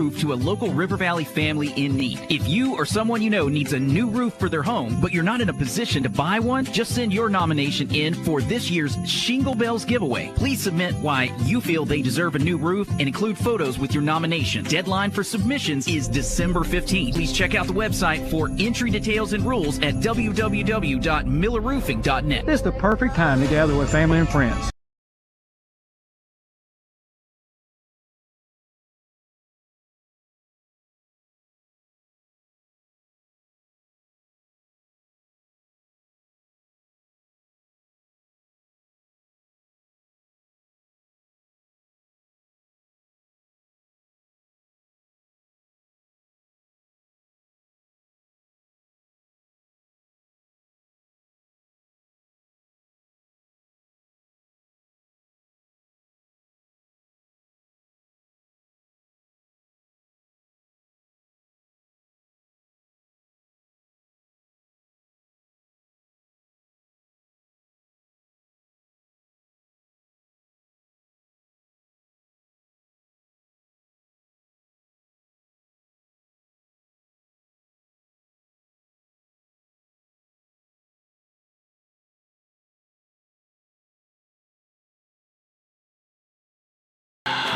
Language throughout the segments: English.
roof to a local River Valley family in need. If you or someone you know needs a new roof for their home, but you're not in a position to buy one, just send your nomination in for this year's Shingle Bells giveaway. Please submit why you feel they deserve a new roof and include photos with your nomination. Deadline for submissions is December 15th. Please check out the website for entry details and rules at www.millerroofing.net. This is the perfect time to gather with family and friends.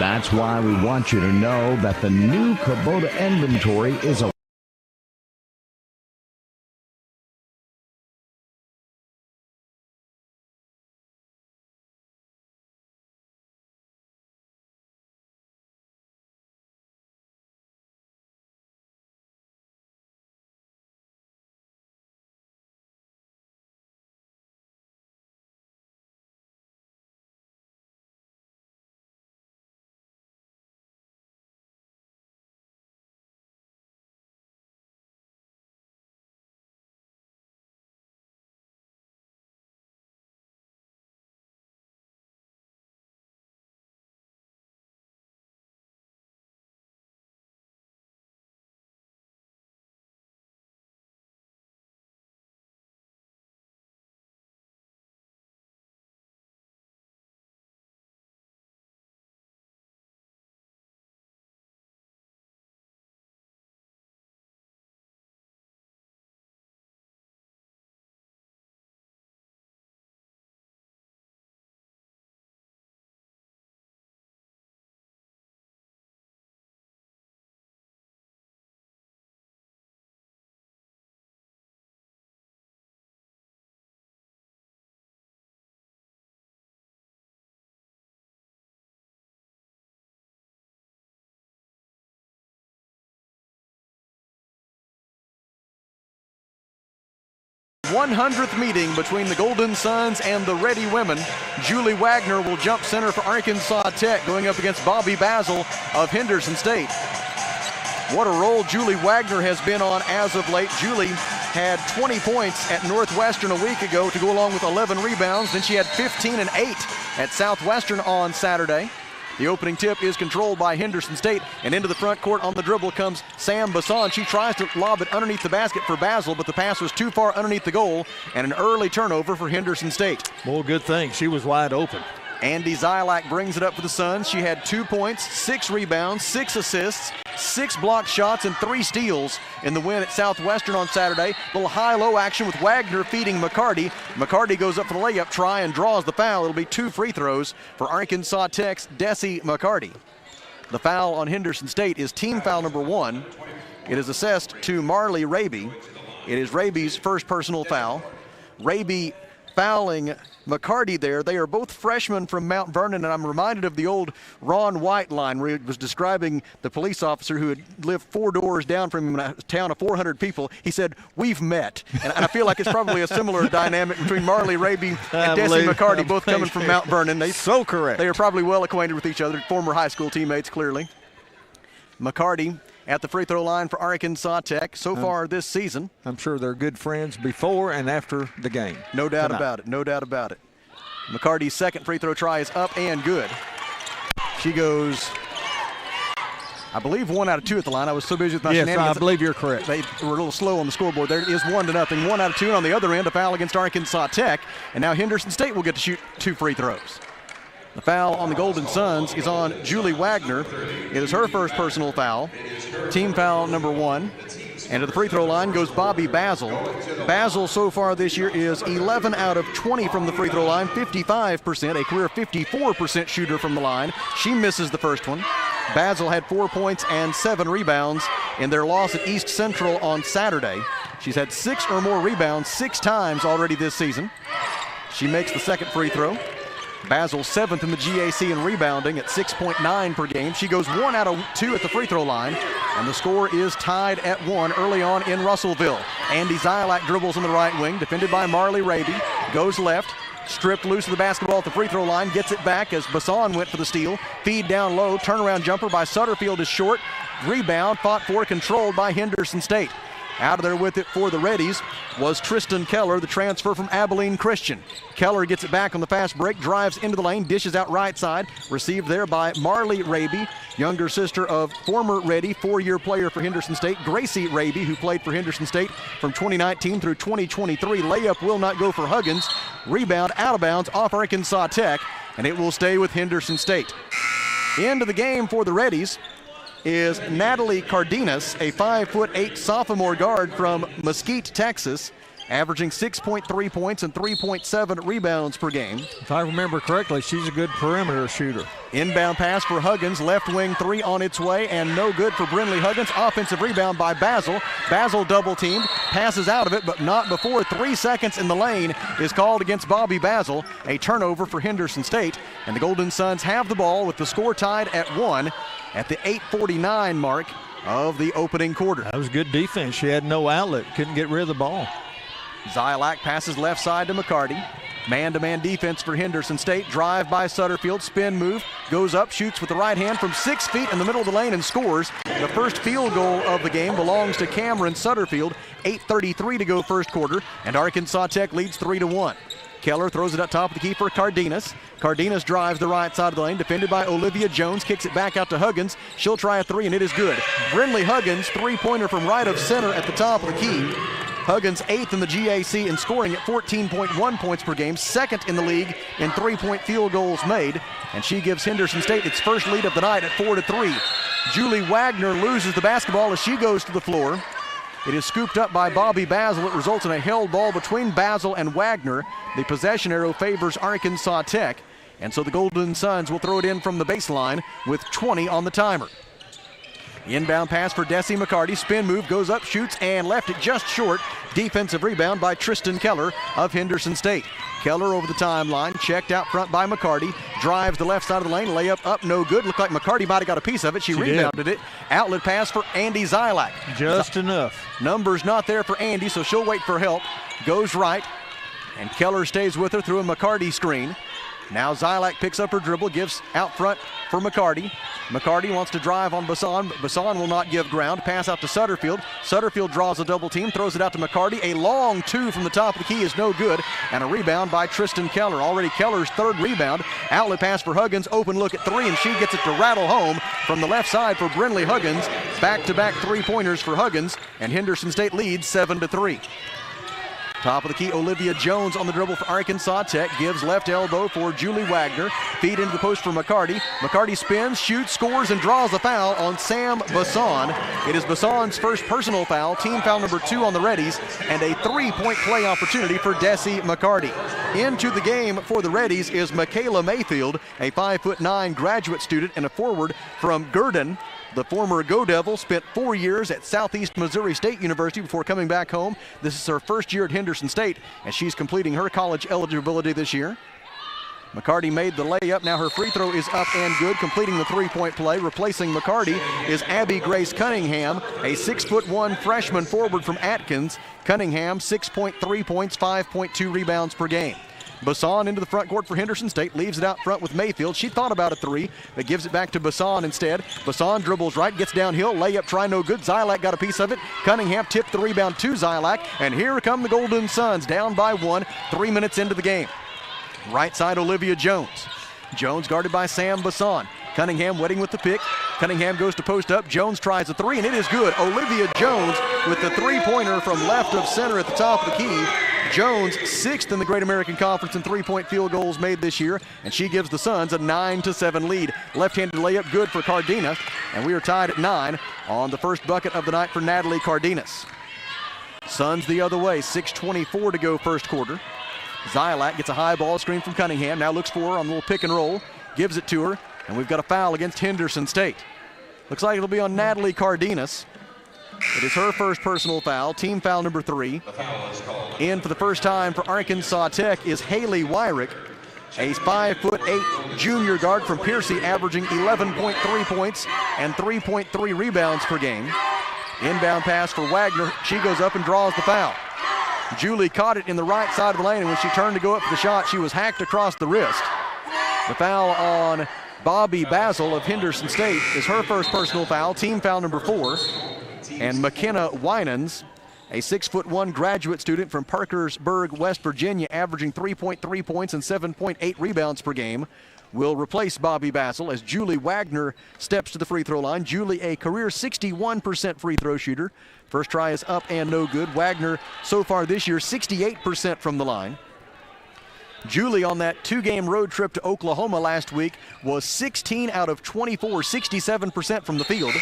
That's why we want you to know that the new Kubota inventory is a #100th meeting between the Golden Suns and the Ready Women. Julie Wagner will jump center for Arkansas Tech, going up against Bobby Basil of Henderson State. What a role Julie Wagner has been on as of late. Julie had 20 points at Northwestern a week ago to go along with 11 rebounds. Then she had 15 and 8 at Southwestern on Saturday. The opening tip is controlled by Henderson State, and into the front court on the dribble comes Sam Bassan. She tries to lob it underneath the basket for Basil, but the pass was too far underneath the goal, and an early turnover for Henderson State. Well, good thing. She was wide open. Andy Zylak brings it up for the Suns. She had 2 points, 6 rebounds, 6 assists, 6 blocked shots, and 3 steals in the win at Southwestern on Saturday. A little high-low action with Wagner feeding McCarty. McCarty goes up for the layup try and draws the foul. It'll be 2 free throws for Arkansas Tech's Desi McCarty. The foul on Henderson State is team foul number 1. It is assessed to Marley Raby. It is Raby's first personal foul. Raby fouling McCarty there. They are both freshmen from Mount Vernon, and I'm reminded of the old Ron White line where he was describing the police officer who had lived 4 doors down from him in a town of 400 people. He said, "We've met." And I feel like it's probably a similar dynamic between Marley Raby and Desi McCarty, both coming from Mount Vernon. So correct. They are probably well acquainted with each other, former high school teammates, clearly. McCarty at the free throw line for Arkansas Tech so far this season. I'm sure they're good friends before and after the game. No doubt about it. No doubt about it. McCarty's second free throw try is up and good. She goes, I believe, 1 out of 2 at the line. I was so busy with my shenanigans. Yes, I believe you're correct. They were a little slow on the scoreboard. There it is 1-0. 1 out of 2. And on the other end, a foul against Arkansas Tech. And now Henderson State will get to shoot 2 free throws. The foul on the Golden Suns is on Julie Wagner. It is her first personal foul, team foul number 1. And to the free throw line goes Bobby Basil. Basil so far this year is 11 out of 20 from the free throw line, 55%, a career 54% shooter from the line. She misses the first one. Basil had 4 points and 7 rebounds in their loss at East Central on Saturday. She's had 6 or more rebounds 6 times already this season. She makes the second free throw. Basil 7th in the GAC in rebounding at 6.9 per game. She goes 1 out of 2 at the free throw line, and the score is tied at 1 early on in Russellville. Andy Zylak dribbles on the right wing, defended by Marley Raby, goes left, stripped loose of the basketball at the free throw line, gets it back as Bassan went for the steal. Feed down low, turnaround jumper by Sutterfield is short. Rebound fought for, controlled by Henderson State. Out of there with it for the Reddies was Tristan Keller, the transfer from Abilene Christian. Keller gets it back on the fast break, drives into the lane, dishes out right side, received there by Marley Raby, younger sister of former Reddy, 4-year player for Henderson State, Gracie Raby, who played for Henderson State from 2019 through 2023. Layup will not go for Huggins. Rebound out of bounds off Arkansas Tech, and it will stay with Henderson State. Into the game for the Reddies is Natalie Cardenas, a 5'8" sophomore guard from Mesquite, Texas, averaging 6.3 points and 3.7 rebounds per game. If I remember correctly, she's a good perimeter shooter. Inbound pass for Huggins, left wing 3 on its way, and no good for Brinley Huggins. Offensive rebound by Basil. Basil double teamed, passes out of it, but not before 3 seconds in the lane is called against Bobby Basil. A turnover for Henderson State, and the Golden Suns have the ball with the score tied at 1 at the 8:49 mark of the opening quarter. That was good defense. She had no outlet, couldn't get rid of the ball. Zylak passes left side to McCarty. Man-to-man defense for Henderson State. Drive by Sutterfield, spin move, goes up, shoots with the right hand from 6 feet in the middle of the lane and scores. The first field goal of the game belongs to Cameron Sutterfield. 8:33 to go first quarter, and Arkansas Tech leads 3-1. Keller throws it up top of the key for Cardenas. Cardenas drives the right side of the lane, defended by Olivia Jones, kicks it back out to Huggins. She'll try a 3, and it is good. Brinley Huggins, 3-pointer from right of center at the top of the key. Huggins 8th in the GAC in scoring at 14.1 points per game, 2nd in the league in 3-point field goals made, and she gives Henderson State its first lead of the night at 4-3. Julie Wagner loses the basketball as she goes to the floor. It is scooped up by Bobby Basil. It results in a held ball between Basil and Wagner. The possession arrow favors Arkansas Tech, and so the Golden Suns will throw it in from the baseline with 20 on the timer. Inbound pass for Desi McCarty. Spin move, goes up, shoots, and left it just short. Defensive rebound by Tristan Keller of Henderson State. Keller over the timeline, checked out front by McCarty. Drives the left side of the lane, layup up, no good. Looked like McCarty might have got a piece of it. She rebounded it. Outlet pass for Andy Zylak. Just enough. Numbers not there for Andy, so she'll wait for help. Goes right, and Keller stays with her through a McCarty screen. Now Zylak picks up her dribble, gives out front for McCarty. McCarty wants to drive on Bassan, but Bassan will not give ground. Pass out to Sutterfield. Sutterfield draws a double team, throws it out to McCarty. A long 2 from the top of the key is no good, and a rebound by Tristan Keller. Already Keller's 3rd rebound. Outlet pass for Huggins, open look at 3, and she gets it to rattle home from the left side for Brinley Huggins. Back-to-back 3-pointers for Huggins, and Henderson State leads 7-3. Top of the key, Olivia Jones on the dribble for Arkansas Tech. Gives left elbow for Julie Wagner. Feed into the post for McCarty. McCarty spins, shoots, scores, and draws a foul on Sam Bassan. It is Bassan's first personal foul, team foul number 2 on the Reddies, and a 3-point play opportunity for Desi McCarty. Into the game for the Reddies is Michaela Mayfield, a 5'9" graduate student and a forward from Gurdon. The former Go Devil spent 4 years at Southeast Missouri State University before coming back home. This is her first year at Henderson State, and she's completing her college eligibility this year. McCarty made the layup. Now her free throw is up and good, completing the 3-point play. Replacing McCarty is Abby Grace Cunningham, a 6'1" freshman forward from Atkins. Cunningham, 6.3 points, 5.2 rebounds per game. Bassan into the front court for Henderson State, leaves it out front with Mayfield. She thought about a 3, but gives it back to Bassan instead. Bassan dribbles right, gets downhill, layup try no good. Zylak got a piece of it. Cunningham tipped the rebound to Zylak, and here come the Golden Suns, down by 1, 3 minutes into the game. Right side, Olivia Jones. Jones guarded by Sam Bassan. Cunningham wetting with the pick. Cunningham goes to post up. Jones tries a 3, and it is good. Olivia Jones with the 3-pointer from left of center at the top of the key. Jones, 6th in the Great American Conference in three-point field goals made this year, and she gives the Suns a 9-7 lead. Left-handed layup good for Cardenas, and we are tied at 9 on the first bucket of the night for Natalie Cardenas. Suns the other way, 6:24 to go first quarter. Zylak gets a high ball screen from Cunningham, now looks for her on a little pick and roll, gives it to her, and we've got a foul against Henderson State. Looks like it'll be on Natalie Cardenas. It is her first personal foul, team foul number 3. In for the first time for Arkansas Tech is Haley Wyrick, a 5'8" junior guard from Piercy, averaging 11.3 points and 3.3 rebounds per game. Inbound pass for Wagner. She goes up and draws the foul. Julie caught it in the right side of the lane, and when she turned to go up for the shot, she was hacked across the wrist. The foul on Bobby Basil of Henderson State is her first personal foul, team foul number 4. And McKenna Winans, a 6'1" graduate student from Parkersburg, West Virginia, averaging 3.3 points and 7.8 rebounds per game, will replace Bobby Basil as Julie Wagner steps to the free throw line. Julie, a career 61% free throw shooter. First try is up and no good. Wagner, so far this year, 68% from the line. Julie, on that 2-game road trip to Oklahoma last week, was 16 out of 24, 67% from the field,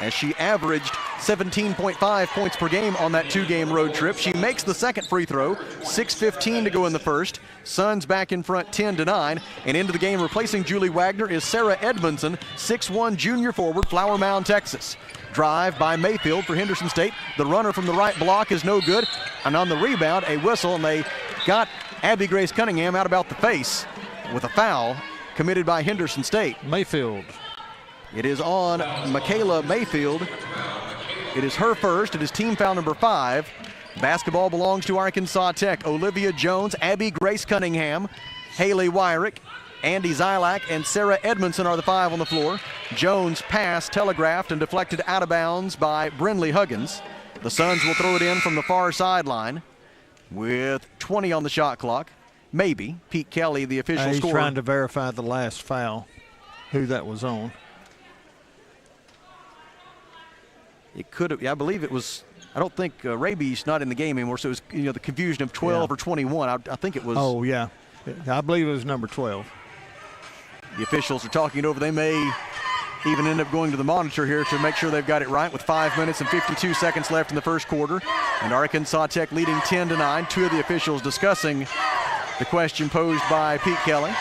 as she averaged 17.5 points per game on that 2-game road trip. She makes the second free throw, 6:15 to go in the first. Suns back in front 10-9, and into the game replacing Julie Wagner is Sarah Edmondson, 6'1" junior forward, Flower Mound, Texas. Drive by Mayfield for Henderson State. The runner from the right block is no good, and on the rebound, a whistle, and they got Abby Grace Cunningham out about the face with a foul committed by Henderson State. Mayfield. It is on Michaela Mayfield. It is her first. It is team foul number 5. Basketball belongs to Arkansas Tech. Olivia Jones, Abby Grace Cunningham, Haley Wyrick, Andy Zylak, and Sarah Edmondson are the 5 on the floor. Jones' pass telegraphed and deflected out of bounds by Brinley Huggins. The Suns will throw it in from the far sideline with 20 on the shot clock. Maybe. Pete Kelly, the official He's scorer. trying to verify the last foul, who that was on. It could have, I believe it was, I don't think Raby's not in the game anymore, so it was, the confusion of 12 or 21. I think it was. Oh, yeah. I believe it was number 12. The officials are talking it over. They may even end up going to the monitor here to make sure they've got it right with 5 minutes and 52 seconds left in the first quarter. And Arkansas Tech leading 10-9. 2 of the officials discussing the question posed by Pete Kelly.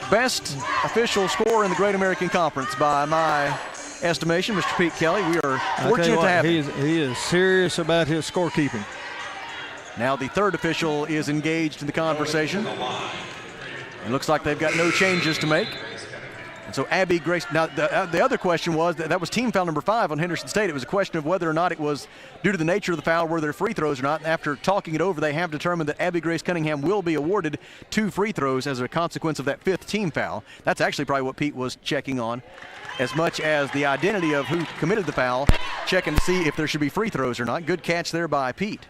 Best official scorer in the Great American Conference by my estimation, Mr. Pete Kelly. We are fortunate to have him. He is serious about his scorekeeping. Now the third official is engaged in the conversation. It looks like they've got no changes to make. And so Abby Grace, now the other question was, that was team foul number 5 on Henderson State. It was a question of whether or not it was due to the nature of the foul, were there free throws or not. After talking it over, they have determined that Abby Grace Cunningham will be awarded 2 free throws as a consequence of that 5th team foul. That's actually probably what Pete was checking on, as much as the identity of who committed the foul, checking to see if there should be free throws or not. Good catch there by Pete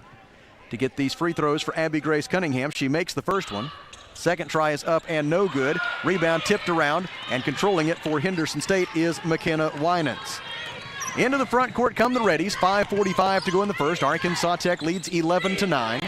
to get these free throws for Abby Grace Cunningham. She makes the first one. Second try is up and no good. Rebound tipped around, and controlling it for Henderson State is McKenna Winans. Into the front court come the Reddies. 5:45 to go in the first. Arkansas Tech leads 11-9.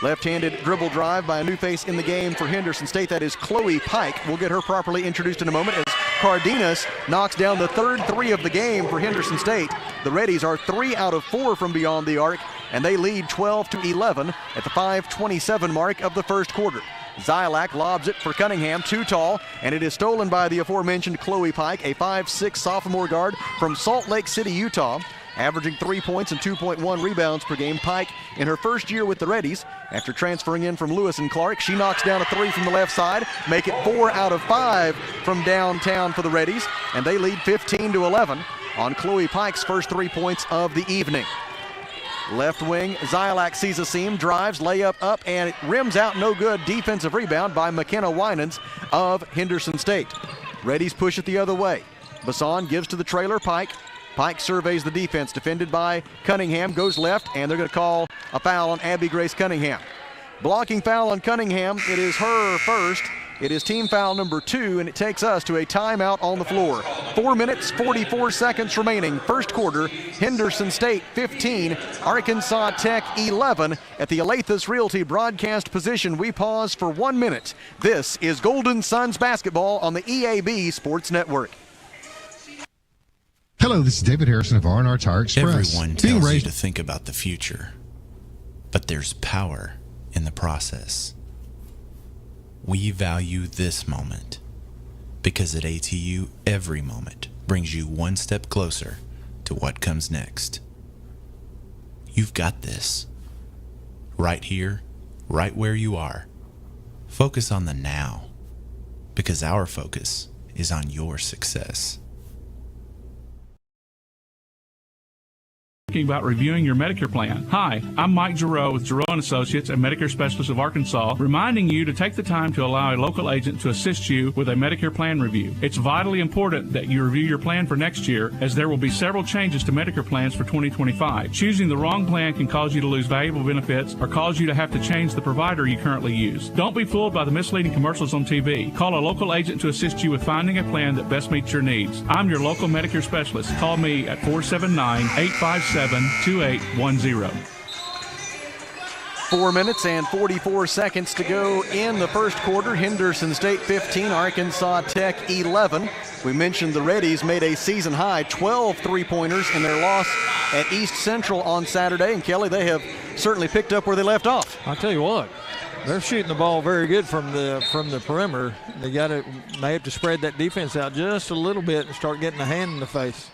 Left-handed dribble drive by a new face in the game for Henderson State. That is Chloe Pike. We'll get her properly introduced in a moment as Cardenas knocks down the third 3 of the game for Henderson State. The Reddies are 3 out of 4 from beyond the arc, and they lead 12-11 at the 5:27 mark of the first quarter. Zylak lobs it for Cunningham, too tall, and it is stolen by the aforementioned Chloe Pike, a 5'6" sophomore guard from Salt Lake City, Utah, averaging 3 points and 2.1 rebounds per game. Pike, in her first year with the Reddies, after transferring in from Lewis and Clark, she knocks down a 3 from the left side, make it 4 out of 5 from downtown for the Reddies, and they lead 15-11 on Chloe Pike's first 3 points of the evening. Left wing, Zylak sees a seam, drives, layup up, and it rims out, no good. Defensive rebound by McKenna Winans of Henderson State. Reddies push it the other way. Bassan gives to the trailer, Pike. Pike surveys the defense, defended by Cunningham, goes left, and they're going to call a foul on Abby Grace Cunningham. Blocking foul on Cunningham, it is her first, It is team foul number 2, and it takes us to a timeout on the floor. 4 minutes, 44 seconds remaining. First quarter, Henderson State 15, Arkansas Tech 11. At the Alathus Realty broadcast position, we pause for 1 minute. This is Golden Suns basketball on the EAB Sports Network. Hello, this is David Harrison of R&R Tire Express. Everyone tells you to think about the future, but there's power in the process. We value this moment because at ATU, every moment brings you one step closer to what comes next. You've got this. Right here, right where you are. Focus on the now, because our focus is on your success. About reviewing your Medicare plan. Hi, I'm Mike Giroux with Giroux & Associates, a Medicare specialist of Arkansas, reminding you to take the time to allow a local agent to assist you with a Medicare plan review. It's vitally important that you review your plan for next year, as there will be several changes to Medicare plans for 2025. Choosing the wrong plan can cause you to lose valuable benefits or cause you to have to change the provider you currently use. Don't be fooled by the misleading commercials on TV. Call a local agent to assist you with finding a plan that best meets your needs. I'm your local Medicare specialist. Call me at 479-857-2810. 4 minutes and 44 seconds to go in the first quarter. Henderson State 15, Arkansas Tech 11. We mentioned the Reddies made a season high 12 three-pointers in their loss at East Central on Saturday. And Kelly, they have certainly picked up where they left off. I'll tell you what, they're shooting the ball very good from the perimeter. They may have to spread that defense out just a little bit and start getting a hand in the face.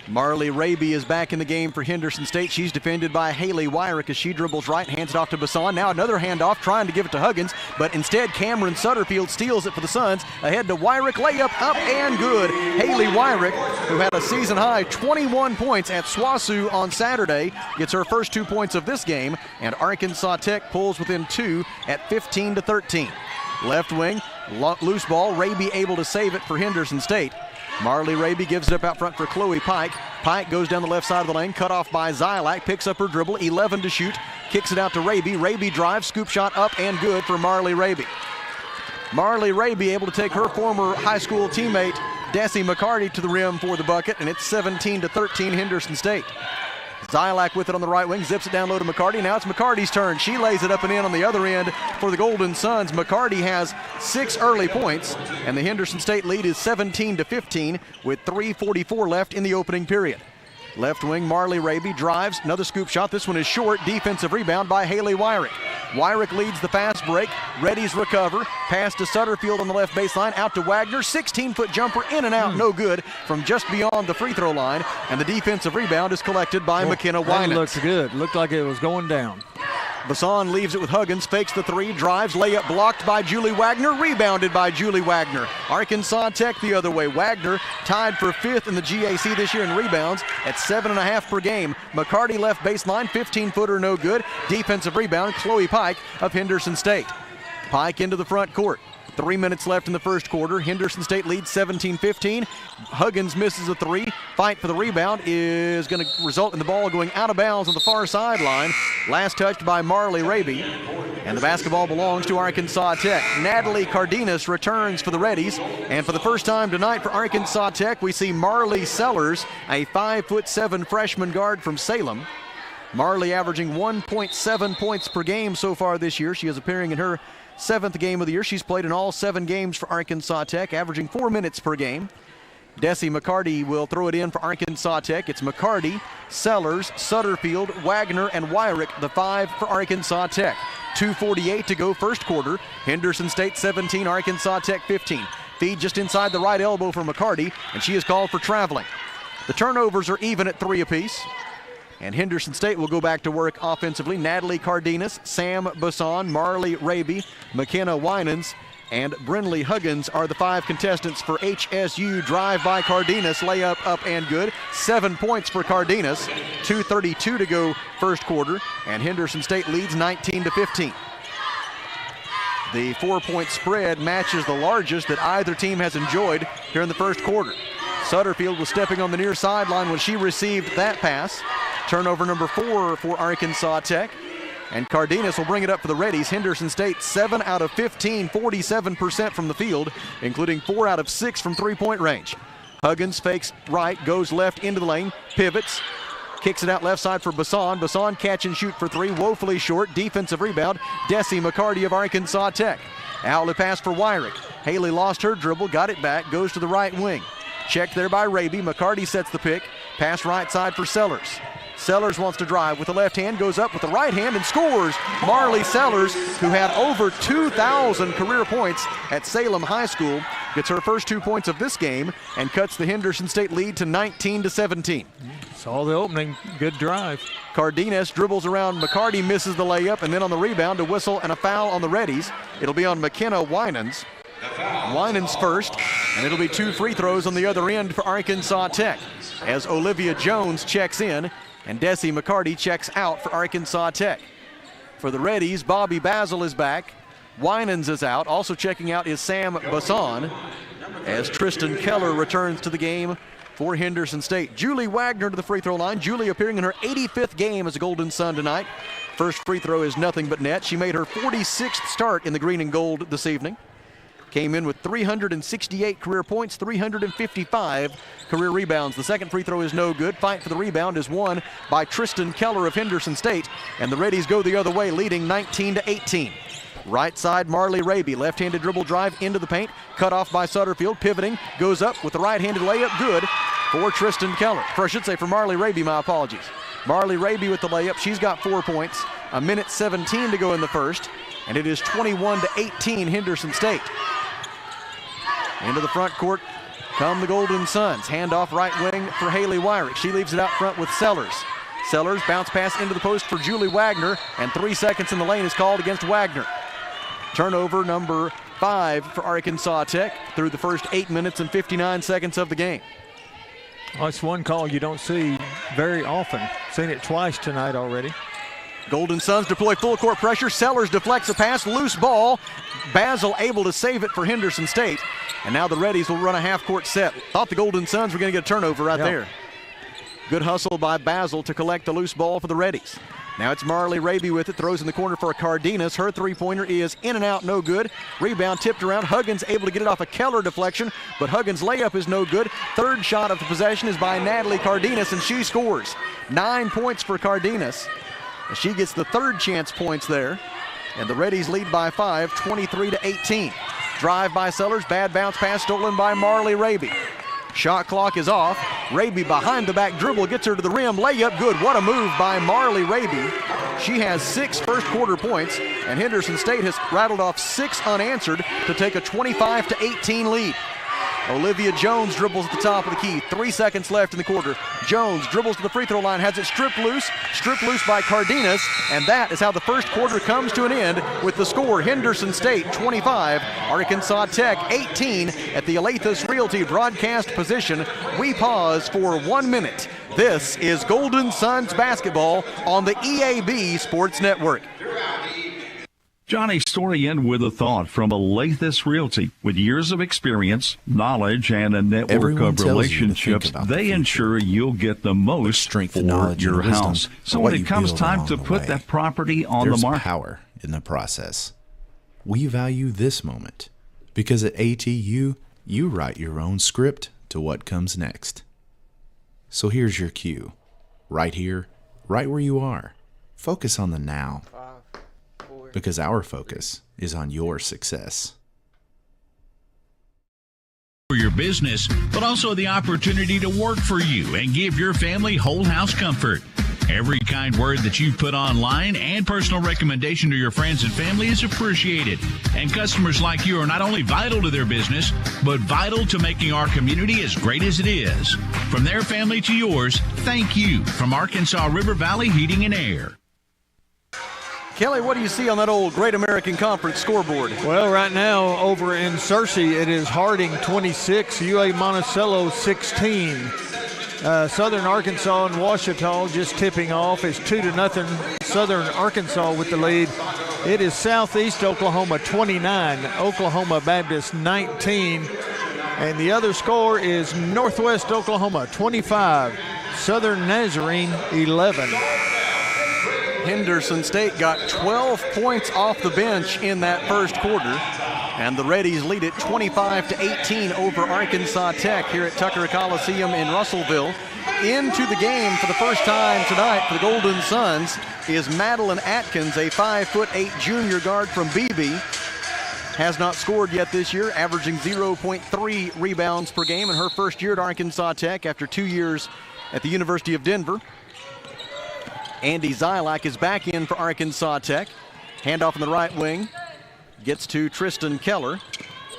Marley Raby is back in the game for Henderson State. She's defended by Haley Wyrick as she dribbles right, hands it off to Bassan. Now another handoff, trying to give it to Huggins, but instead Cameron Sutterfield steals it for the Suns. Ahead to Wyrick, layup up and good. Haley Wyrick, who had a season high 21 points at SWASU on Saturday, gets her first 2 points of this game, and Arkansas Tech pulls within 2 at 15-13. Left wing, loose ball, Raby able to save it for Henderson State. Marley Raby gives it up out front for Chloe Pike. Pike goes down the left side of the lane, cut off by Zylak, picks up her dribble, 11 to shoot, kicks it out to Raby. Raby drives, scoop shot up and good for Marley Raby. Marley Raby able to take her former high school teammate, Desi McCarty, to the rim for the bucket, and it's 17-13 Henderson State. Zylak with it on the right wing, zips it down low to McCarty. Now it's McCarty's turn. She lays it up and in on the other end for the Golden Suns. McCarty has 6 early points, and the Henderson State lead is 17-15 with 3:44 left in the opening period. Left wing, Marley Raby drives, another scoop shot. This one is short. Defensive rebound by Haley Wyrick. Wyrick leads the fast break. Reddies recover. Pass to Sutterfield on the left baseline. Out to Wagner. 16-foot jumper in and out. No good from just beyond the free throw line. And the defensive rebound is collected by McKenna Winans. That looks good. Looked like it was going down. Bassan leaves it with Huggins, fakes the three, drives, layup blocked by Julie Wagner, rebounded by Julie Wagner. Arkansas Tech the other way. Wagner tied for 5th in the GAC this year in rebounds at 7.5 per game. McCarty left baseline, 15-footer no good. Defensive rebound, Chloe Pike of Henderson State. Pike into the front court. 3 minutes left in the first quarter. Henderson State leads 17-15. Huggins misses a three. Fight for the rebound is going to result in the ball going out of bounds on the far sideline. Last touched by Marley Raby. And the basketball belongs to Arkansas Tech. Natalie Cardenas returns for the Reddies. And for the first time tonight for Arkansas Tech, we see Marley Sellers, a 5'7" freshman guard from Salem. Marley averaging 1.7 points per game so far this year. She is appearing in her 7th game of the year. She's played in all 7 games for Arkansas Tech, averaging 4 minutes per game. Desi McCarty will throw it in for Arkansas Tech. It's McCarty, Sellers, Sutterfield, Wagner, and Wyrick, the 5 for Arkansas Tech. 2:48 to go first quarter. Henderson State 17, Arkansas Tech 15. Feed just inside the right elbow for McCarty, and she is called for traveling. The turnovers are even at 3 apiece. And Henderson State will go back to work offensively. Natalie Cardenas, Sam Bassan, Marley Raby, McKenna Winans, and Brinley Huggins are the 5 contestants for HSU. Drive by Cardenas, layup up and good. 7 points for Cardenas. 2:32 to go first quarter, and Henderson State leads 19-15. The 4-point spread matches the largest that either team has enjoyed here in the first quarter. Sutterfield was stepping on the near sideline when she received that pass. Turnover number 4 for Arkansas Tech. And Cardenas will bring it up for the Reddies. Henderson State 7 out of 15, 47% from the field, including 4 out of 6 from three-point range. Huggins fakes right, goes left into the lane, pivots, kicks it out left side for Bassan. Bassan catch and shoot for three, woefully short. Defensive rebound, Desi McCarty of Arkansas Tech. Outlet pass for Wyrick. Haley lost her dribble, got it back, goes to the right wing. Checked there by Raby. McCarty sets the pick. Pass right side for Sellers. Sellers wants to drive with the left hand, goes up with the right hand and scores. Marley Sellers, who had over 2,000 career points at Salem High School, gets her first 2 points of this game and cuts the Henderson State lead to 19-17. Saw the opening, good drive. Cardenas dribbles around McCarty, misses the layup, and then on the rebound, a whistle and a foul on the Reddies. It'll be on McKenna Winans. Winans first, and it'll be 2 free throws on the other end for Arkansas Tech as Olivia Jones checks in and Desi McCarty checks out for Arkansas Tech. For the Reddies, Bobby Basil is back. Winans is out. Also checking out is Sam Bassan as Tristan Keller returns to the game for Henderson State. Julie Wagner to the free throw line. Julie appearing in her 85th game as a Golden Sun tonight. First free throw is nothing but net. She made her 46th start in the green and gold this evening. Came in with 368 career points, 355 career rebounds. The second free throw is no good. Fight for the rebound is won by Tristan Keller of Henderson State, and the Reddies go the other way, leading 19-18. Right side, Marley Raby, left-handed dribble drive into the paint, cut off by Sutterfield, pivoting, goes up with the right-handed layup, good for Tristan Keller. Or I should say for Marley Raby, my apologies. Marley Raby with the layup, she's got 4 points, a minute 17 to go in the first, and it is 21-18 Henderson State. Into the front court come the Golden Suns. Handoff right wing for Haley Wyrick. She leaves it out front with Sellers. Sellers bounce pass into the post for Julie Wagner, and 3 seconds in the lane is called against Wagner. Turnover number 5 for Arkansas Tech through the first 8 minutes and 59 seconds of the game. Well, it's one call you don't see very often. Seen it twice tonight already. Golden Suns deploy full court pressure. Sellers deflects a pass, loose ball. Basil able to save it for Henderson State. And now the Reddies will run a half-court set. Thought the Golden Suns were going to get a turnover right there. Good hustle by Basil to collect the loose ball for the Reddies. Now it's Marley Raby with it, throws in the corner for a Cardenas. Her three-pointer is in and out, no good. Rebound tipped around. Huggins able to get it off a Keller deflection, but Huggins' layup is no good. Third shot of the possession is by Natalie Cardenas, and she scores. 9 points for Cardenas. She gets the third chance points there, and the Reddies lead by 5, 23-18. Drive by Sellers, bad bounce pass stolen by Marley Raby. Shot clock is off. Raby behind the back dribble, gets her to the rim, layup good. What a move by Marley Raby. She has 6 first quarter points, and Henderson State has rattled off 6 unanswered to take a 25-18 lead. Olivia Jones dribbles at the top of the key. 3 seconds left in the quarter. Jones dribbles to the free throw line, has it stripped loose by Cardenas, and that is how the first quarter comes to an end with the score Henderson State 25, Arkansas Tech 18 at the Alathus Realty broadcast position. We pause for 1 minute. This is Golden Suns basketball on the EAB Sports Network. Johnny's story ends with a thought from Alathus Realty. With years of experience, knowledge, and a network of relationships, they ensure you'll get the most strength for your house. So when it comes time to put that property on the market, there's power in the process. We value this moment because at ATU, you write your own script to what comes next. So here's your cue. Right here, right where you are. Focus on the now. Because our focus is on your success. For your business, but also the opportunity to work for you and give your family whole house comfort. Every kind word that you put online and personal recommendation to your friends and family is appreciated. And customers like you are not only vital to their business, but vital to making our community as great as it is. From their family to yours, thank you from Arkansas River Valley Heating and Air. Kelly, what do you see on that old Great American Conference scoreboard? Well, right now over in Searcy, it is Harding 26, UA Monticello 16. Southern Arkansas and Ouachita just tipping off. It's 2-0 Southern Arkansas with the lead. It is Southeast Oklahoma 29, Oklahoma Baptist 19. And the other score is Northwest Oklahoma 25, Southern Nazarene 11. Henderson State got 12 points off the bench in that first quarter, and the Reddies lead it 25-18 over Arkansas Tech here at Tucker Coliseum in Russellville. Into the game for the first time tonight for the Golden Suns is Madeline Atkins, a 5'8" junior guard from BB. Has not scored yet this year, averaging 0.3 rebounds per game in her first year at Arkansas Tech after 2 years at the University of Denver. Andy Zylak is back in for Arkansas Tech. Handoff in the right wing. Gets to Tristan Keller.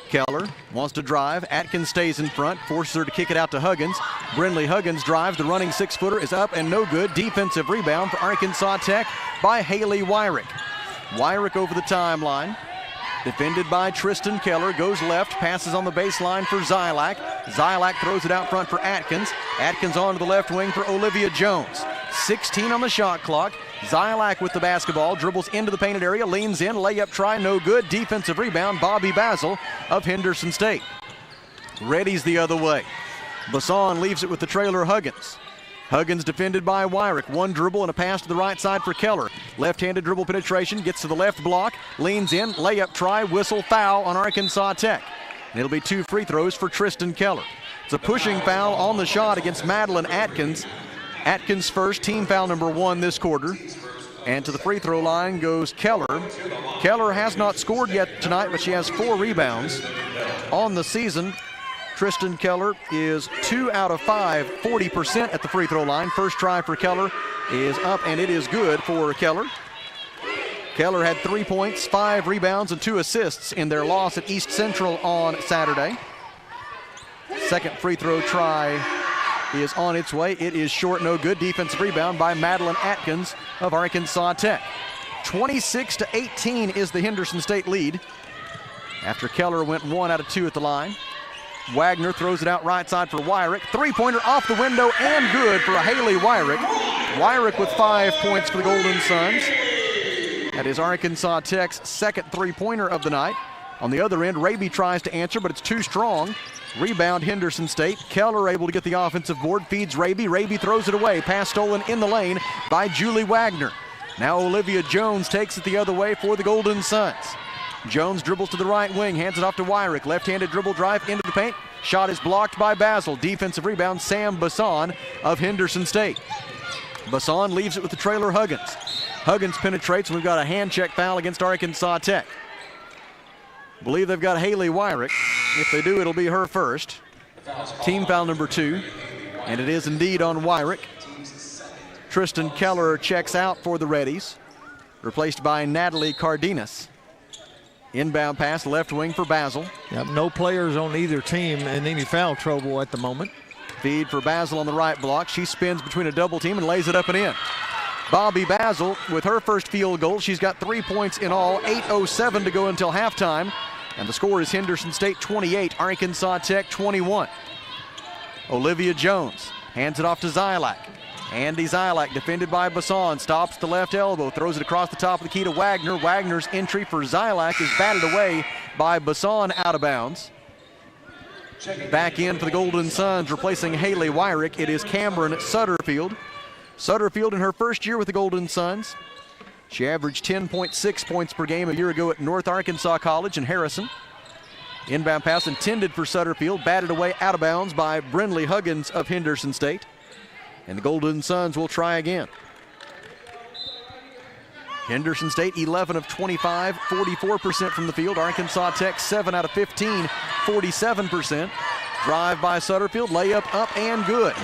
Keller wants to drive. Atkins stays in front, forces her to kick it out to Huggins. Brindley Huggins drives. The running 6-footer is up and no good. Defensive rebound for Arkansas Tech by Haley Wyrick. Wyrick over the timeline. Defended by Tristan Keller, goes left, passes on the baseline for Zylak. Zylak throws it out front for Atkins. Atkins onto the left wing for Olivia Jones. 16 on the shot clock. Zylak with the basketball, dribbles into the painted area, leans in, layup try, no good. Defensive rebound, Bobby Basil of Henderson State. Reddy's the other way. Basson leaves it with the trailer Huggins. Huggins defended by Wyrick. One dribble and a pass to the right side for Keller. Left-handed dribble penetration, gets to the left block, leans in, layup try, whistle, foul on Arkansas Tech. And it'll be 2 free throws for Tristan Keller. It's a pushing foul on the shot against Madeline Atkins. Atkins first, team foul number 1 this quarter. And to the free throw line goes Keller. Keller has not scored yet tonight, but she has 4 rebounds on the season. Tristan Keller is 2 out of 5, 40% at the free throw line. First try for Keller is up, and it is good for Keller. Keller had 3 points, 5 rebounds, and 2 assists in their loss at East Central on Saturday. Second free throw try is on its way. It is short, no good. Defensive rebound by Madeline Atkins of Arkansas Tech. 26-18 is the Henderson State lead after Keller went 1 out of 2 at the line. Wagner throws it out right side for Wyrick. Three-pointer off the window and good for Haley Wyrick. Wyrick with 5 points for the Golden Suns. That is Arkansas Tech's second three-pointer of the night. On the other end, Raby tries to answer, but it's too strong. Rebound Henderson State. Keller able to get the offensive board, feeds Raby. Raby throws it away. Pass stolen in the lane by Julie Wagner. Now Olivia Jones takes it the other way for the Golden Suns. Jones dribbles to the right wing, hands it off to Wyrick. Left-handed dribble drive into the paint. Shot is blocked by Basil. Defensive rebound, Sam Basson of Henderson State. Basson leaves it with the trailer Huggins. Huggins penetrates, and we've got a hand check foul against Arkansas Tech. Believe they've got Haley Wyrick. If they do, it'll be her first. Team foul number 2, and it is indeed on Wyrick. Tristan Keller checks out for the Reddies, replaced by Natalie Cardenas. Inbound pass, left wing for Basil. Yep, no players on either team in any foul trouble at the moment. Feed for Basil on the right block. She spins between a double team and lays it up and in. Bobby Basil with her first field goal. She's got 3 points in all, 8:07 to go until halftime. And the score is Henderson State 28, Arkansas Tech 21. Olivia Jones hands it off to Zylak. Andy Zylak defended by Basson, stops the left elbow, throws it across the top of the key to Wagner. Wagner's entry for Zylak is batted away by Basson out of bounds. Back in for the Golden Suns, replacing Haley Wyrick. It is Cameron Sutterfield. Sutterfield in her first year with the Golden Suns. She averaged 10.6 points per game a year ago at North Arkansas College in Harrison. Inbound pass intended for Sutterfield, batted away out of bounds by Brindley Huggins of Henderson State. And the Golden Suns will try again. Henderson State 11 of 25, 44% from the field. Arkansas Tech 7 out of 15, 47%. Drive by Sutterfield, layup up and good.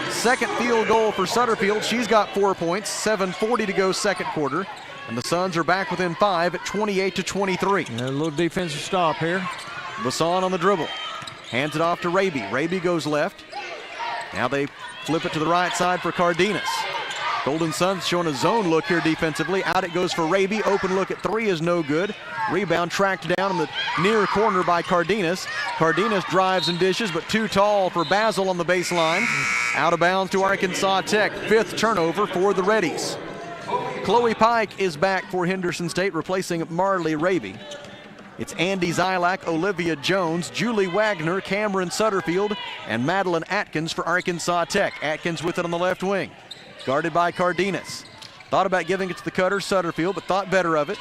Second field goal for Sutterfield. She's got 4 points, 7:40 to go second quarter. And the Suns are back within 5 at 28-23. A little defensive stop here. Basson on the dribble. Hands it off to Raby. Raby goes left. Now they flip it to the right side for Cardenas. Golden Suns showing a zone look here defensively. Out it goes for Raby. Open look at 3 is no good. Rebound tracked down in the near corner by Cardenas. Cardenas drives and dishes, but too tall for Basil on the baseline. Out of bounds to Arkansas Tech. 5th turnover for the Reddies. Chloe Pike is back for Henderson State, replacing Marley Raby. It's Andy Zylak, Olivia Jones, Julie Wagner, Cameron Sutterfield, and Madeline Atkins for Arkansas Tech. Atkins with it on the left wing. Guarded by Cardenas. Thought about giving it to the cutter, Sutterfield, but thought better of it.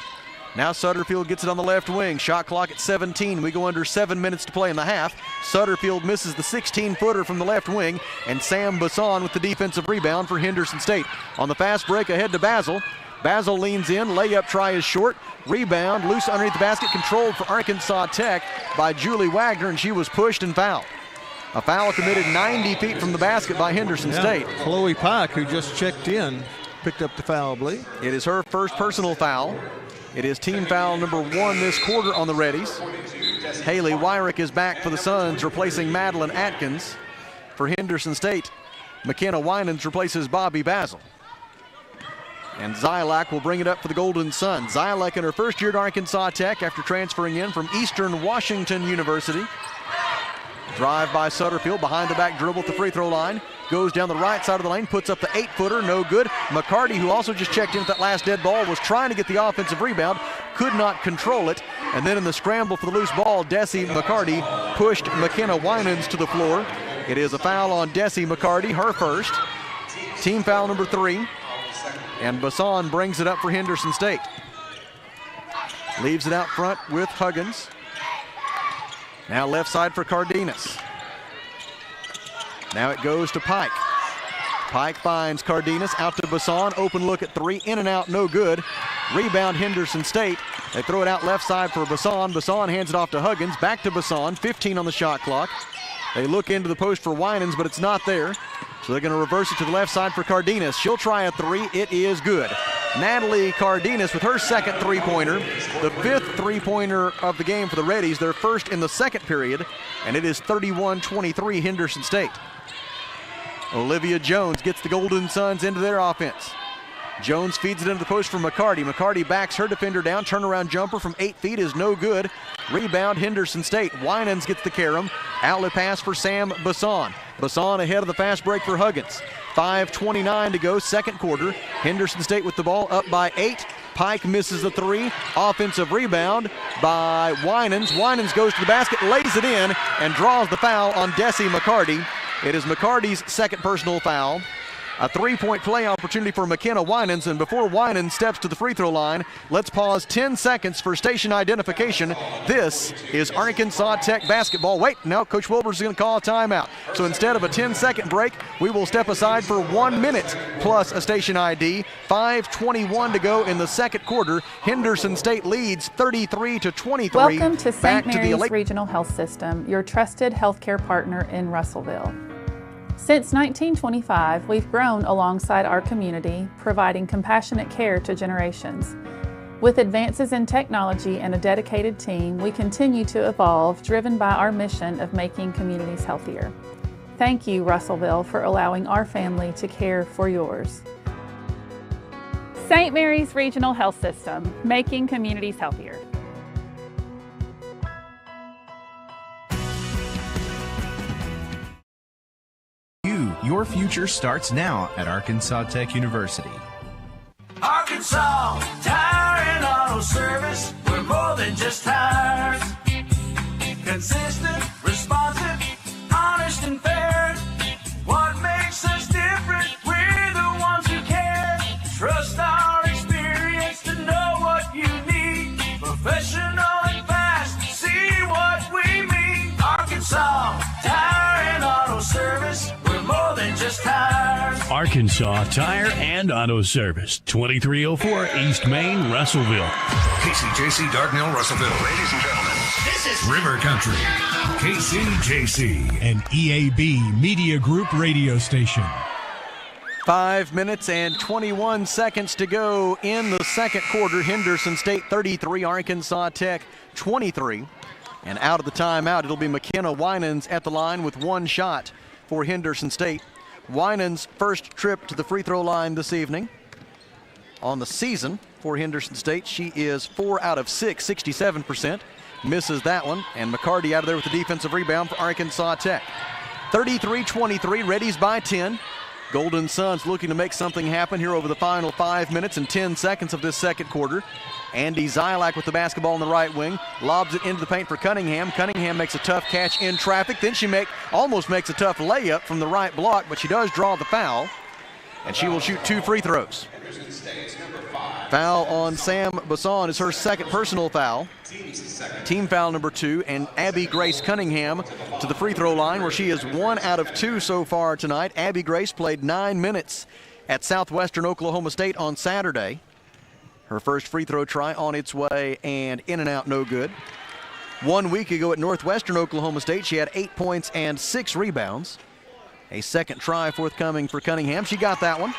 Now Sutterfield gets it on the left wing. Shot clock at 17. We go under 7 minutes to play in the half. Sutterfield misses the 16-footer from the left wing, and Sam Basson with the defensive rebound for Henderson State. On the fast break ahead to Basil. Basil leans in. Layup try is short. Rebound loose underneath the basket, controlled for Arkansas Tech by Julie Wagner, and she was pushed and fouled. A foul committed 90 feet from the basket by Henderson State. Chloe Pike, who just checked in, picked up the foul, I believe. It is her first personal foul. It is team foul number 1 this quarter on the Reddies. Haley Wyrick is back for the Suns, replacing Madeline Atkins. For Henderson State, McKenna Winans replaces Bobby Basil. And Zylak will bring it up for the Golden Sun. Zylak in her first year at Arkansas Tech after transferring in from Eastern Washington University. Drive by Sutterfield, behind the back dribble at the free throw line. Goes down the right side of the lane, puts up the 8-footer, no good. McCarty, who also just checked in with that last dead ball, was trying to get the offensive rebound, could not control it. And then in the scramble for the loose ball, Desi McCarty pushed McKenna Winans to the floor. It is a foul on Desi McCarty, her first. Team foul number 3. And Basson brings it up for Henderson State. Leaves it out front with Huggins. Now left side for Cardenas. Now it goes to Pike. Pike finds Cardenas, out to Basson. Open look at 3, in and out, no good. Rebound Henderson State. They throw it out left side for Basson. Basson hands it off to Huggins. Back to Basson, 15 on the shot clock. They look into the post for Winans, but it's not there. So they're going to reverse it to the left side for Cardenas. She'll try a 3. It is good. Natalie Cardenas with her second three-pointer. The 5th three-pointer of the game for the Reddies. Their first in the second period, and it is 31-23 Henderson State. Olivia Jones gets the Golden Suns into their offense. Jones feeds it into the post for McCarty. McCarty backs her defender down. Turnaround jumper from 8 feet is no good. Rebound Henderson State. Winans gets the carom. Outlet pass for Sam Basson. Basson ahead of the fast break for Huggins. 5:29 to go, second quarter. Henderson State with the ball up by 8. Pike misses the 3. Offensive rebound by Winans. Winans goes to the basket, lays it in, and draws the foul on Desi McCarty. It is McCarty's second personal foul. A 3-point play opportunity for McKenna Winans, and before Winans steps to the free throw line, let's pause 10 seconds for station identification. This is Arkansas Tech basketball. Wait, no, Coach Wilbur is going to call a timeout. So instead of a 10-second break, we will step aside for 1 minute plus a station ID. 5:21 to go in the second quarter. Henderson State leads 33-23. Welcome to St. Mary's Regional Health System, your trusted healthcare partner in Russellville. Since 1925, we've grown alongside our community, providing compassionate care to generations. With advances in technology and a dedicated team, we continue to evolve, driven by our mission of making communities healthier. Thank you, Russellville, for allowing our family to care for yours. St. Mary's Regional Health System, making communities healthier. Your future starts now at Arkansas Tech University. Arkansas Tire and Auto Service. We're more than just tires. Consistent, responsive, honest and fair. What makes us different? We're the ones who care. Trust our experience to know what you need. Professional and fast. See what we mean. Arkansas Tire and Auto Service. More than just tires. Arkansas Tire and Auto Service, 2304 East Main, Russellville. KCJC Dardanelle, Russellville. Ladies and gentlemen, this is River Country. KCJC, an EAB Media Group radio station. 5 minutes and 21 seconds to go in the second quarter. Henderson State 33, Arkansas Tech 23. And out of the timeout, it'll be McKenna Winans at the line with 1 shot for Henderson State. Winans' first trip to the free throw line this evening. On the season for Henderson State, she is 4 out of 6, 67%. Misses that one, and McCarty out of there with the defensive rebound for Arkansas Tech. 33-23, Reddies by 10. Golden Suns looking to make something happen here over the final 5 minutes and 10 seconds of this second quarter. Andy Zylak with the basketball in the right wing, lobs it into the paint for Cunningham. Cunningham makes a tough catch in traffic. Then she almost makes a tough layup from the right block, but she does draw the foul, and she will shoot 2 free throws. Foul on Sam Basson is her second personal foul. Team foul number 2, and Abby Grace Cunningham to the free throw line, where she is 1 out of 2 so far tonight. Abby Grace played 9 minutes at Southwestern Oklahoma State on Saturday. Her first free throw try on its way and in and out, no good. 1 week ago at Northwestern Oklahoma State, she had 8 points and 6 rebounds. A second try forthcoming for Cunningham. She got that one.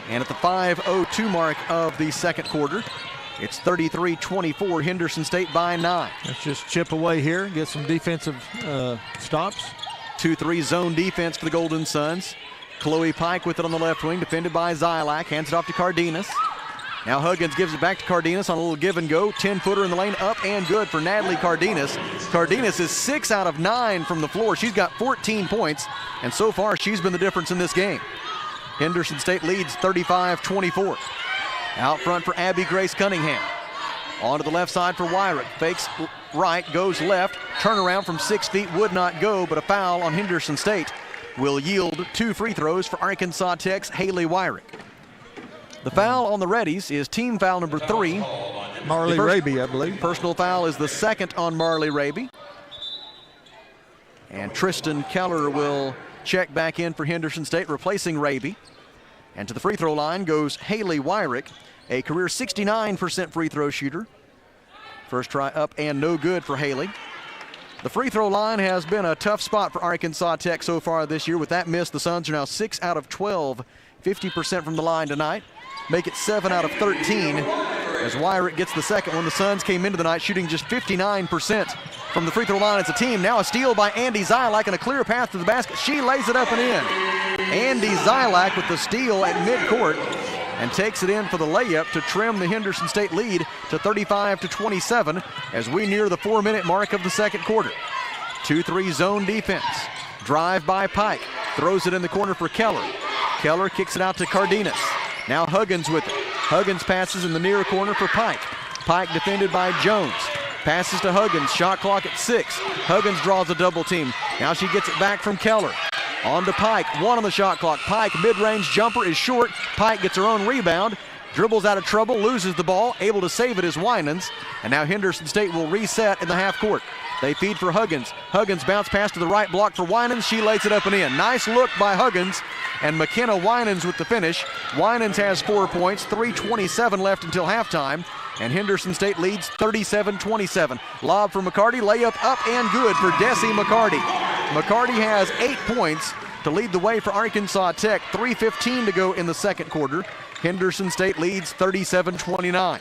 And at the 5:02 mark of the second quarter, it's 33-24, Henderson State by 9. Let's just chip away here, get some defensive stops. 2-3 zone defense for the Golden Suns. Chloe Pike with it on the left wing, defended by Zylak, hands it off to Cardenas. Now Huggins gives it back to Cardenas on a little give and go. 10-footer in the lane, up and good for Natalie Cardenas. Cardenas is 6 out of 9 from the floor. She's got 14 points, and so far she's been the difference in this game. Henderson State leads 35-24. Out front for Abby Grace Cunningham. On to the left side for Wyrick. Fakes right, goes left. Turnaround from 6 feet would not go, but a foul on Henderson State will yield 2 free throws for Arkansas Tech's Haley Wyrick. The foul on the Reddies is team foul number 3. Marley Raby, I believe. Personal foul is the second on Marley Raby. And Tristan Keller will check back in for Henderson State, replacing Raby. And to the free throw line goes Haley Wyrick, a career 69% free throw shooter. First try up and no good for Haley. The free throw line has been a tough spot for Arkansas Tech so far this year. With that miss, the Suns are now 6 out of 12, 50% from the line tonight. Make it 7 out of 13 as Wyrick gets the second one. The Suns came into the night shooting just 59% from the free throw line as a team. Now a steal by Andy Zylak and a clear path to the basket. She lays it up and in. Andy Zylak with the steal at midcourt and takes it in for the layup to trim the Henderson State lead to 35-27 as we near the 4-minute mark of the second quarter. 2-3 zone defense. Drive by Pike. Throws it in the corner for Keller. Keller kicks it out to Cardenas. Now Huggins with it. Huggins passes in the near corner for Pike. Pike defended by Jones. Passes to Huggins. Shot clock at 6. Huggins draws a double team. Now she gets it back from Keller. On to Pike. 1 on the shot clock. Pike, mid-range jumper is short. Pike gets her own rebound. Dribbles out of trouble. Loses the ball. Able to save it is Winans. And now Henderson State will reset in the half court. They feed for Huggins. Huggins bounce pass to the right block for Winans. She lays it up and in. Nice look by Huggins. And McKenna Winans with the finish. Winans has 4 points. 3:27 left until halftime. And Henderson State leads 37-27. Lob for McCarty. Layup up and good for Desi McCarty. McCarty has 8 points to lead the way for Arkansas Tech. 3:15 to go in the second quarter. Henderson State leads 37-29.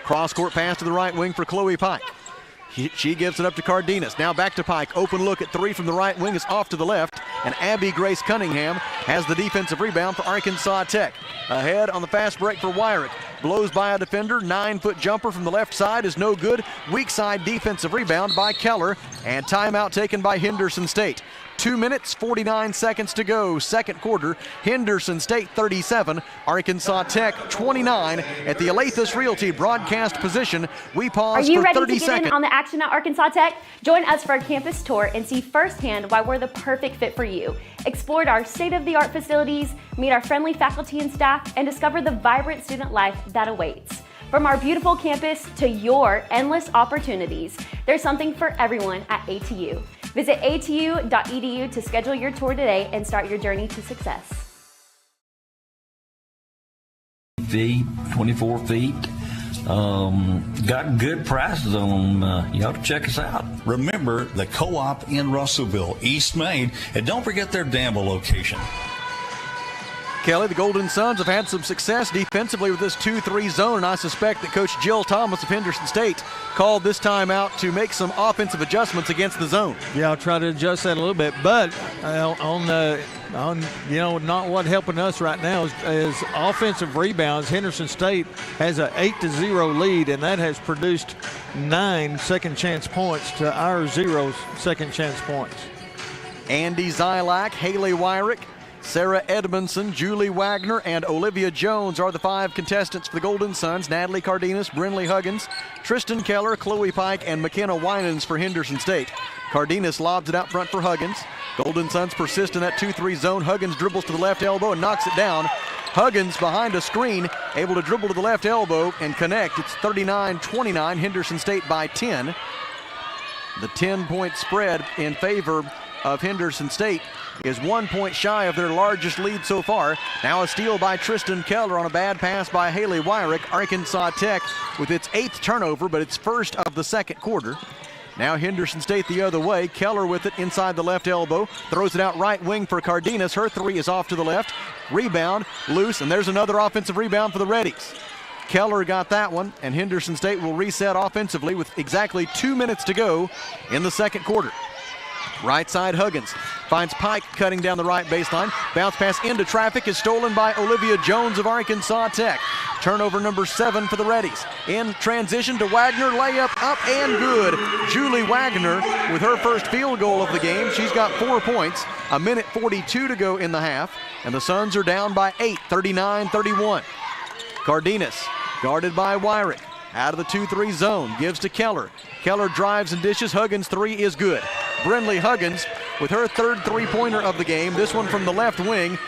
Cross-court pass to the right wing for Chloe Pike. She gives it up to Cardenas. Now back to Pike. Open look at 3 from the right wing is off to the left. And Abby Grace Cunningham has the defensive rebound for Arkansas Tech. Ahead on the fast break for Wyrick. Blows by a defender. 9-foot jumper from the left side is no good. Weak side defensive rebound by Keller. And timeout taken by Henderson State. 2 minutes, 49 seconds to go. Second quarter, Henderson State 37, Arkansas Tech 29 at the Alathus Realty broadcast position. We pause for 30 seconds. Are you ready to get in on the action at Arkansas Tech? Join us for a campus tour and see firsthand why we're the perfect fit for you. Explore our state-of-the-art facilities, meet our friendly faculty and staff, and discover the vibrant student life that awaits. From our beautiful campus to your endless opportunities, there's something for everyone at ATU. Visit atu.edu to schedule your tour today and start your journey to success. 24 feet. Got good prices on them. You ought to check us out. Remember the Co-op in Russellville, East Main, and don't forget their Danville location. Kelly, the Golden Suns have had some success defensively with this 2-3 zone, and I suspect that Coach Jill Thomas of Henderson State called this time out to make some offensive adjustments against the zone. Yeah, I'll try to adjust that a little bit, but not what helping us right now is offensive rebounds. Henderson State has an 8-0 lead, and that has produced 9 second chance points to our 0 second chance points. Andy Zylak, Haley Wyrick, Sarah Edmondson, Julie Wagner, and Olivia Jones are the 5 contestants for the Golden Suns. Natalie Cardenas, Brinley Huggins, Tristan Keller, Chloe Pike, and McKenna Winans for Henderson State. Cardenas lobs it out front for Huggins. Golden Suns persist in that 2-3 zone. Huggins dribbles to the left elbow and knocks it down. Huggins behind a screen, able to dribble to the left elbow and connect. It's 39-29, Henderson State by 10. The 10-point spread in favor of Henderson State is 1 point shy of their largest lead so far. Now a steal by Tristan Keller on a bad pass by Haley Wyrick. Arkansas Tech with its 8th turnover, but its first of the second quarter. Now Henderson State the other way. Keller with it inside the left elbow. Throws it out right wing for Cardenas. Her 3 is off to the left. Rebound, loose, and there's another offensive rebound for the Reddies. Keller got that one, and Henderson State will reset offensively with exactly 2 minutes to go in the second quarter. Right side, Huggins finds Pike cutting down the right baseline. Bounce pass into traffic is stolen by Olivia Jones of Arkansas Tech. Turnover number 7 for the Reddies. In transition to Wagner, layup up and good. Julie Wagner with her first field goal of the game. She's got 4 points. 1:42 to go in the half, and the Suns are down by 8, 39-31. Cardenas guarded by Wyrick. Out of the 2-3 zone, gives to Keller. Keller drives and dishes. Huggins' 3 is good. Brinley Huggins with her 3rd three-pointer of the game. This one from the left wing.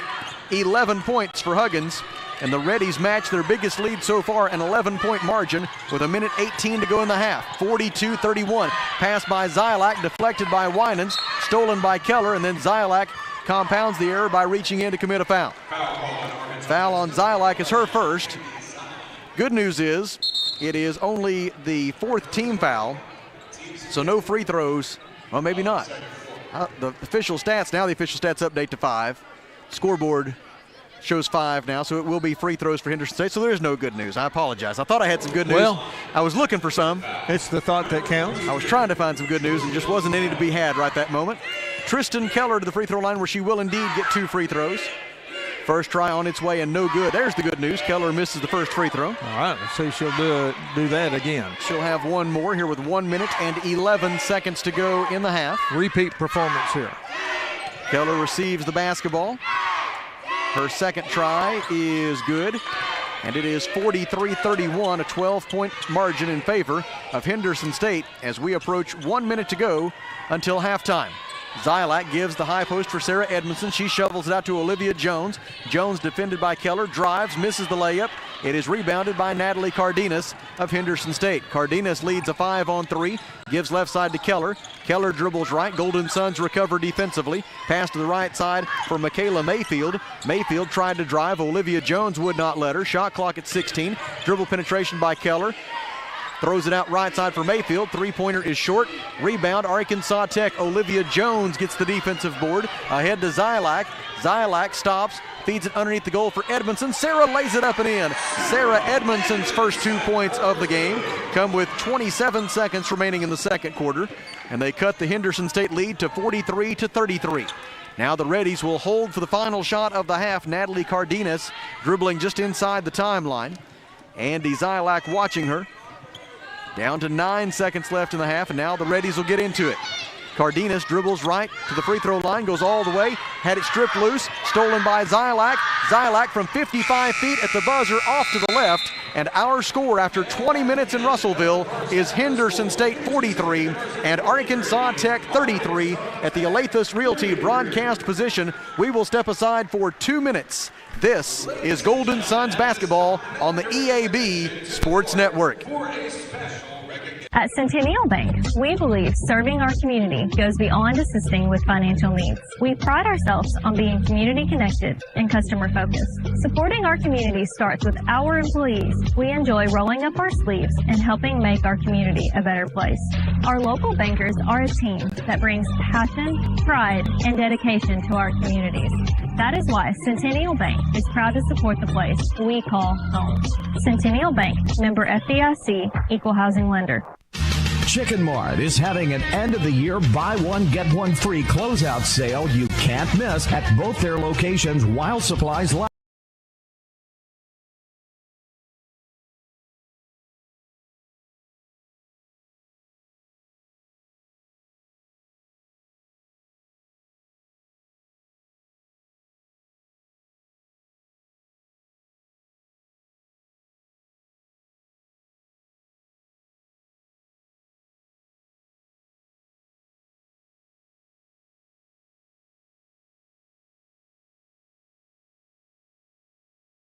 11 points for Huggins. And the Reddies match their biggest lead so far, an 11-point margin with 1:18 to go in the half. 42-31. Pass by Zylak, deflected by Winans, stolen by Keller, and then Zylak compounds the error by reaching in to commit a foul. Foul on Zylak is her first. Good news is it is only the 4th team foul, so no free throws. Well, maybe not. The official stats update to 5. Scoreboard shows 5 now, so it will be free throws for Henderson State. So there's no good news. I apologize. I thought I had some good news. Well, I was looking for some. It's the thought that counts. I was trying to find some good news and just wasn't any to be had right that moment. Tristan Keller to the free throw line, where she will indeed get 2 free throws. First try on its way and no good. There's the good news. Keller misses the first free throw. All right, let's see if she'll do that again. She'll have one more here with 1 minute and 11 seconds to go in the half. Repeat performance here. Keller receives the basketball. Her second try is good, and it is 43-31, a 12-point margin in favor of Henderson State as we approach 1 minute to go until halftime. Zylak gives the high post for Sarah Edmondson. She shovels it out to Olivia Jones. Jones defended by Keller, drives, misses the layup. It is rebounded by Natalie Cardenas of Henderson State. Cardenas leads a 5-on-3, gives left side to Keller. Keller dribbles right. Golden Suns recover defensively. Pass to the right side for Michaela Mayfield. Mayfield tried to drive. Olivia Jones would not let her. Shot clock at 16. Dribble penetration by Keller. Throws it out right side for Mayfield. Three-pointer is short. Rebound, Arkansas Tech. Olivia Jones gets the defensive board. Ahead to Zylak. Zylak stops, feeds it underneath the goal for Edmondson. Sarah lays it up and in. Sarah Edmondson's first 2 points of the game come with 27 seconds remaining in the second quarter, and they cut the Henderson State lead to 43-33. Now the Reddies will hold for the final shot of the half. Natalie Cardenas dribbling just inside the timeline. Andy Zylak watching her. Down to 9 seconds left in the half, and now the Reddies will get into it. Cardenas dribbles right to the free throw line, goes all the way, had it stripped loose, stolen by Zylak. Zylak from 55 feet at the buzzer off to the left, and our score after 20 minutes in Russellville is Henderson State 43 and Arkansas Tech 33. At the Alathus Realty broadcast position, we will step aside for 2 minutes. This is Golden Suns basketball on the EAB Sports Network. At Centennial Bank, we believe serving our community goes beyond assisting with financial needs. We pride ourselves on being community connected and customer focused. Supporting our community starts with our employees. We enjoy rolling up our sleeves and helping make our community a better place. Our local bankers are a team that brings passion, pride, and dedication to our communities. That is why Centennial Bank is proud to support the place we call home. Centennial Bank, member FDIC, equal housing lender. Chicken Mart is having an end-of-the-year buy-one-get-one-free closeout sale you can't miss at both their locations while supplies last.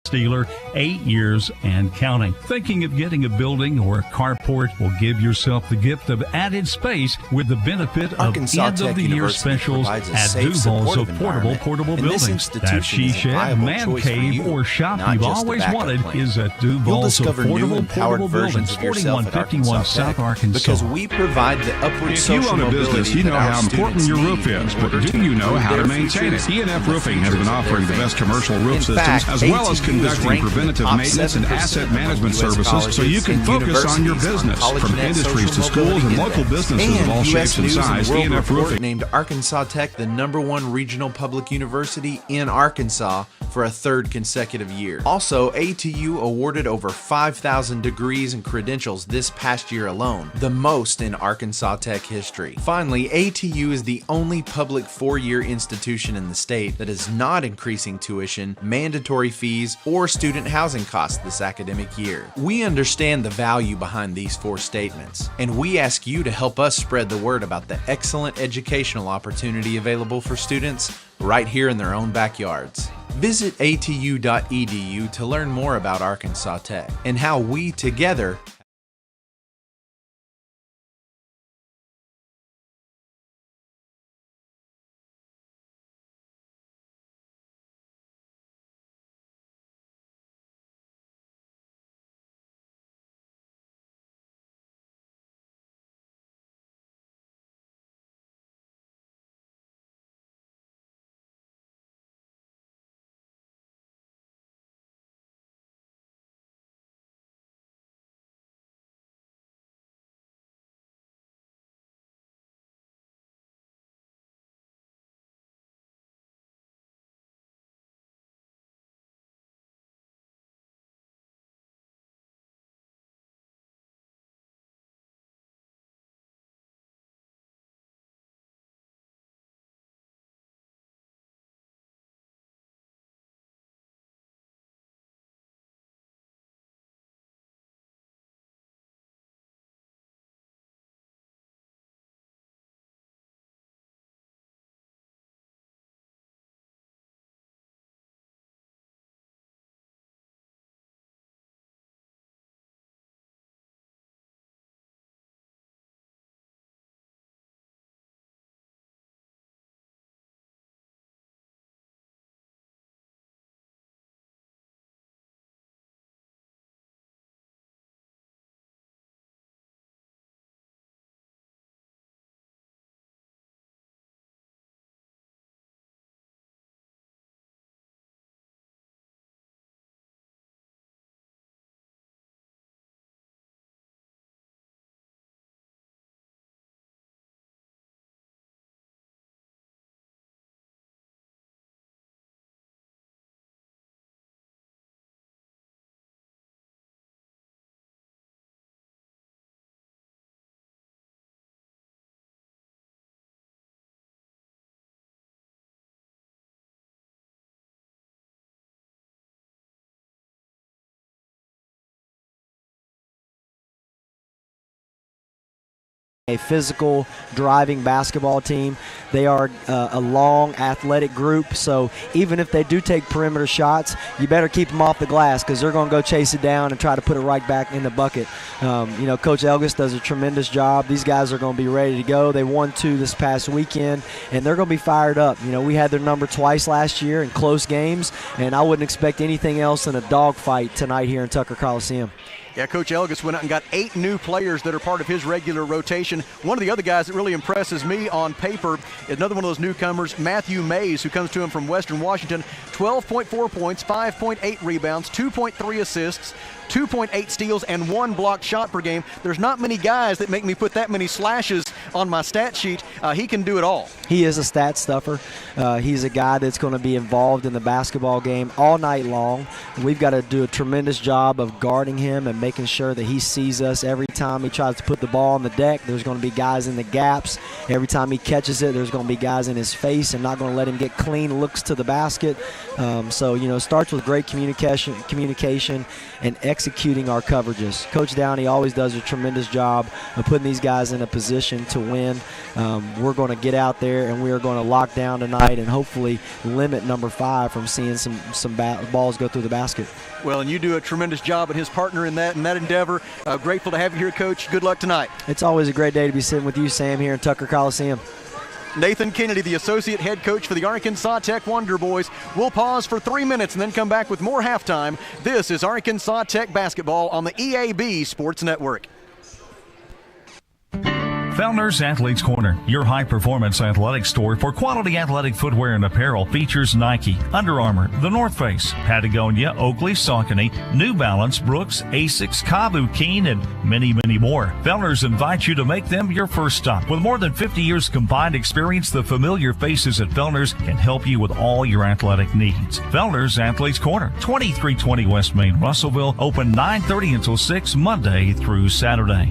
dealer, 8 years and counting. Thinking of getting a building or a carport? Will give yourself the gift of added space with the benefit of end-of-the-year specials at Duval's affordable building. That she shed, man cave, or shop you've always wanted is at Duval's affordable portable buildings, 4151 South Arkansas. Because we provide the upward social mobility. If you own a business, you know how important your roof is, but do you know how to maintain it? E&F Roofing has been offering the best commercial roof systems as well as conducting preventative maintenance and asset management services so you can focus on your business. From industries to schools and local businesses of all shapes and size, E&F Roofing named Arkansas Tech the #1 regional public university in Arkansas for a 3rd consecutive year. Also, ATU awarded over 5,000 degrees and credentials this past year alone, the most in Arkansas Tech history. Finally, ATU is the only public 4-year institution in the state that is not increasing tuition, mandatory fees, or student housing costs this academic year. We understand the value behind these 4 statements, and we ask you to help us spread the word about the excellent educational opportunity available for students right here in their own backyards. Visit atu.edu to learn more about Arkansas Tech and how we together a physical driving basketball team. They are a long athletic group, so even if they do take perimeter shots, you better keep them off the glass because they're going to go chase it down and try to put it right back in the bucket. Coach Elgis does a tremendous job. These guys are going to be ready to go. They won 2 this past weekend, and they're going to be fired up. We had their number twice last year in close games, and I wouldn't expect anything else than a dogfight tonight here in Tucker Coliseum. Yeah, Coach Elgis went out and got 8 new players that are part of his regular rotation. One of the other guys that really impresses me on paper is another one of those newcomers, Matthew Mays, who comes to him from Western Washington. 12.4 points, 5.8 rebounds, 2.3 assists, 2.8 steals, and 1 blocked shot per game. There's not many guys that make me put that many slashes on my stat sheet. He can do it all. He is a stat stuffer. He's a guy that's going to be involved in the basketball game all night long. We've got to do a tremendous job of guarding him and making sure that he sees us. Every time he tries to put the ball on the deck, there's going to be guys in the gaps. Every time he catches it, there's going to be guys in his face and not going to let him get clean looks to the basket. It starts with great communication and executing our coverages. Coach Downey always does a tremendous job of putting these guys in a position to to win. We're going to get out there and we are going to lock down tonight and hopefully limit number 5 from seeing some balls go through the basket. Well, and you do a tremendous job and his partner in that endeavor. Grateful to have you here, Coach. Good luck tonight. It's always a great day to be sitting with you, Sam, here in Tucker Coliseum. Nathan Kennedy, the associate head coach for the Arkansas Tech Wonder Boys. We'll pause for 3 minutes and then come back with more halftime. This is Arkansas Tech basketball on the EAB Sports Network. Fellner's Athletes Corner, your high-performance athletic store for quality athletic footwear and apparel, features Nike, Under Armour, The North Face, Patagonia, Oakley, Saucony, New Balance, Brooks, Asics, Kavu, Keen, and many, many more. Fellner's invites you to make them your first stop. With more than 50 years combined experience, the familiar faces at Fellner's can help you with all your athletic needs. Fellner's Athletes Corner, 2320 West Main, Russellville, open 9:30 until 6 Monday through Saturday.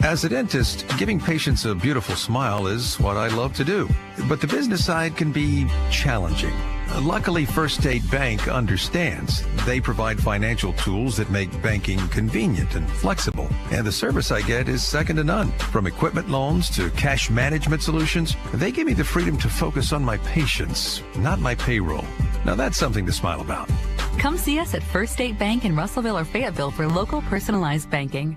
As a dentist, giving patients a beautiful smile is what I love to do. But the business side can be challenging. Luckily, First State Bank understands. They provide financial tools that make banking convenient and flexible. And the service I get is second to none. From equipment loans to cash management solutions, they give me the freedom to focus on my patients, not my payroll. Now that's something to smile about. Come see us at First State Bank in Russellville or Fayetteville for local personalized banking.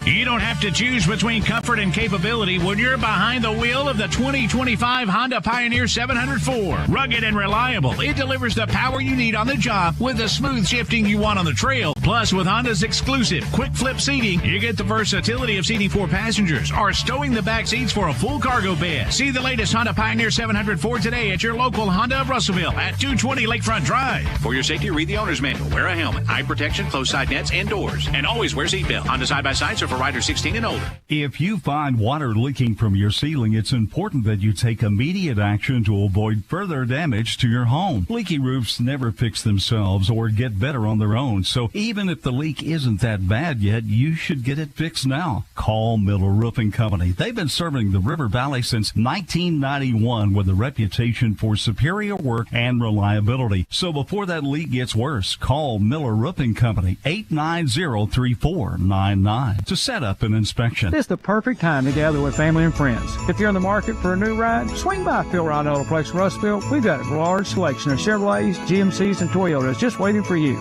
You don't have to choose between comfort and capability when you're behind the wheel of the 2025 Honda Pioneer 704. Rugged and reliable, it delivers the power you need on the job with the smooth shifting you want on the trail. Plus, with Honda's exclusive quick flip seating, you get the versatility of seating 4 passengers or stowing the back seats for a full cargo bed. See the latest Honda Pioneer 704 today at your local Honda of Russellville at 220 Lakefront Drive. For your safety, read the owner's manual. Wear a helmet, eye protection, closed side nets, and doors. And always wear seatbelt. Honda side-by-sides are for riders 16 and older. If you find water leaking from your ceiling, it's important that you take immediate action to avoid further damage to your home. Leaky roofs never fix themselves or get better on their own, so even if the leak isn't that bad yet, you should get it fixed now. Call Miller Roofing Company. They've been serving the River Valley since 1991 with a reputation for superior work and reliability. So before that leak gets worse, call Miller Roofing Company, 890-3499 to set up an inspection. This is the perfect time to gather with family and friends. If you're in the market for a new ride, swing by Phil Ride Autoplex Russellville. We've got a large selection of Chevrolets, GMCs, and Toyotas just waiting for you.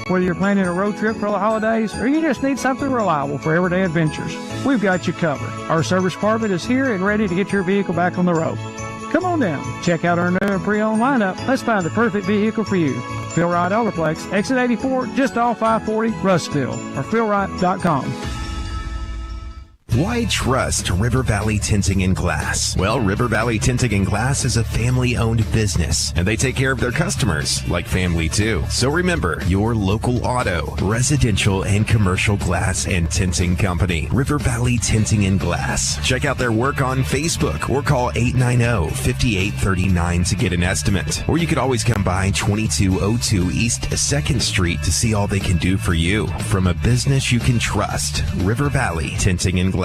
Whether you're planning a road trip for the holidays or you just need something reliable for everyday adventures, we've got you covered. Our service department is here and ready to get your vehicle back on the road. Come on down. Check out our new and pre-owned lineup. Let's find the perfect vehicle for you. Phil Ride Autoplex, exit 84, just off 540, Russellville, or philride.com. Why trust River Valley Tinting and Glass? Well, River Valley Tinting and Glass is a family-owned business, and they take care of their customers like family too. So remember, your local auto, residential, and commercial glass and tinting company, River Valley Tinting and Glass. Check out their work on Facebook or call 890-5839 to get an estimate. Or you could always come by 2202 East 2nd Street to see all they can do for you. From a business you can trust, River Valley Tinting and Glass.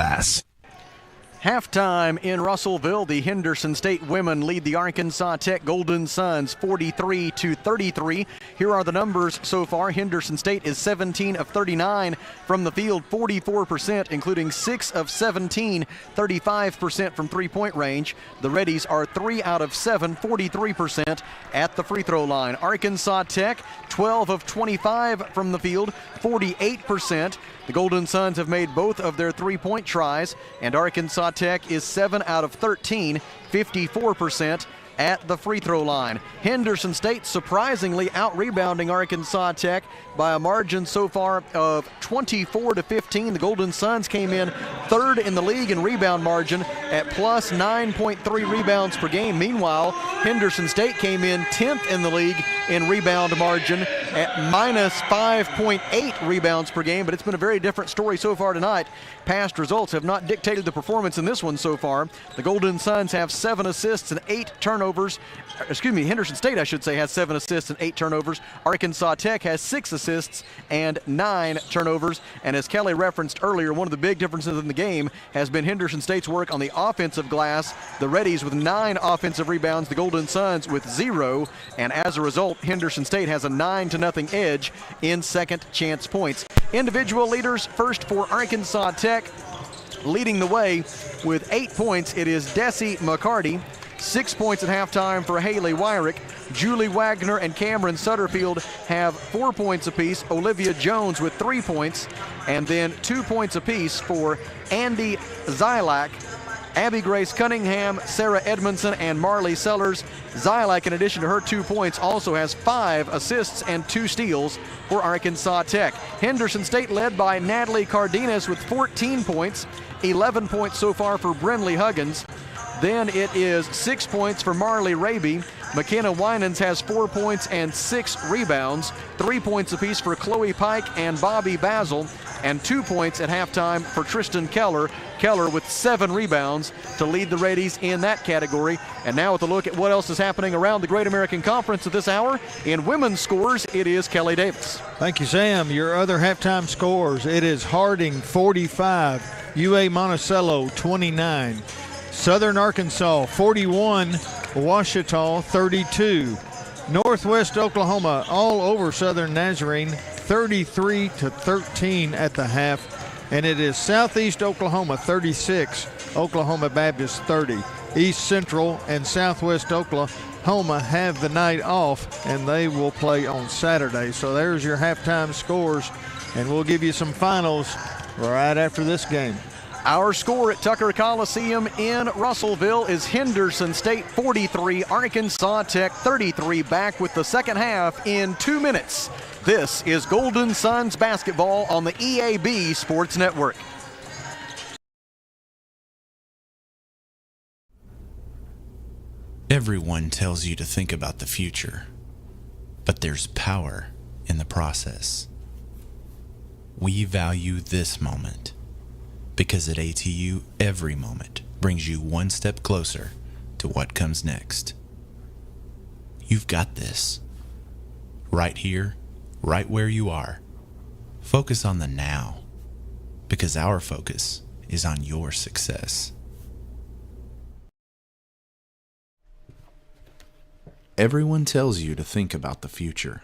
Halftime in Russellville, the Henderson State women lead the Arkansas Tech Golden Suns 43-33. Here are the numbers so far. Henderson State is 17 of 39 from the field, 44%, including 6 of 17, 35% from three-point range. The Reddies are 3 out of 7, 43% at the free throw line. Arkansas Tech, 12 of 25 from the field, 48%. The Golden Suns have made both of their three-point tries, and Arkansas Tech is 7 out of 13, 54% at the free throw line. Henderson State surprisingly out-rebounding Arkansas Tech by a margin so far of 24-15. The Golden Suns came in third in the league in rebound margin at plus 9.3 rebounds per game. Meanwhile, Henderson State came in 10th in the league in rebound margin at minus 5.8 rebounds per game, but it's been a very different story so far tonight. Past results have not dictated the performance in this one so far. The Golden Suns have 7 assists and 8 turnovers turnovers. Henderson State, I should say, has 7 assists and 8 turnovers. Arkansas Tech has 6 assists and 9 turnovers. And as Kelly referenced earlier, one of the big differences in the game has been Henderson State's work on the offensive glass. The Reddies with 9 offensive rebounds, the Golden Suns with 0. And as a result, Henderson State has a 9-0 edge in second chance points. Individual leaders first for Arkansas Tech. Leading the way with 8 points, it is Desi McCarty. 6 points at halftime for Haley Wyrick. Julie Wagner and Cameron Sutterfield have 4 points apiece. Olivia Jones with 3 points. And then 2 points apiece for Andy Zylak, Abby Grace Cunningham, Sarah Edmondson, and Marley Sellers. Zylak, in addition to her 2 points, also has 5 assists and 2 steals for Arkansas Tech. Henderson State led by Natalie Cardenas with 14 points, 11 points so far for Brinley Huggins. Then it is 6 points for Marley Raby. McKenna Winans has 4 points and 6 rebounds, 3 points apiece for Chloe Pike and Bobby Basil, and 2 points at halftime for Tristan Keller. Keller with 7 rebounds to lead the Reddies in that category. And now with a look at what else is happening around the Great American Conference at this hour. In women's scores, it is Kelly Davis. Thank you, Sam. Your other halftime scores, it is Harding 45, UA Monticello 29. Southern Arkansas 41, Ouachita 32. Northwest Oklahoma all over Southern Nazarene 33-13 at the half. And it is Southeast Oklahoma 36, Oklahoma Baptist 30. East Central and Southwest Oklahoma have the night off, and they will play on Saturday. So there's your halftime scores, and we'll give you some finals right after this game. Our score at Tucker Coliseum in Russellville is Henderson State 43, Arkansas Tech 33. Back with the second half in 2 minutes. This is Golden Suns basketball on the EAB Sports Network. Everyone tells you to think about the future, but there's power in the process. We value this moment, because at ATU, every moment brings you one step closer to what comes next. You've got this. Right here, right where you are. Focus on the now, because our focus is on your success. Everyone tells you to think about the future,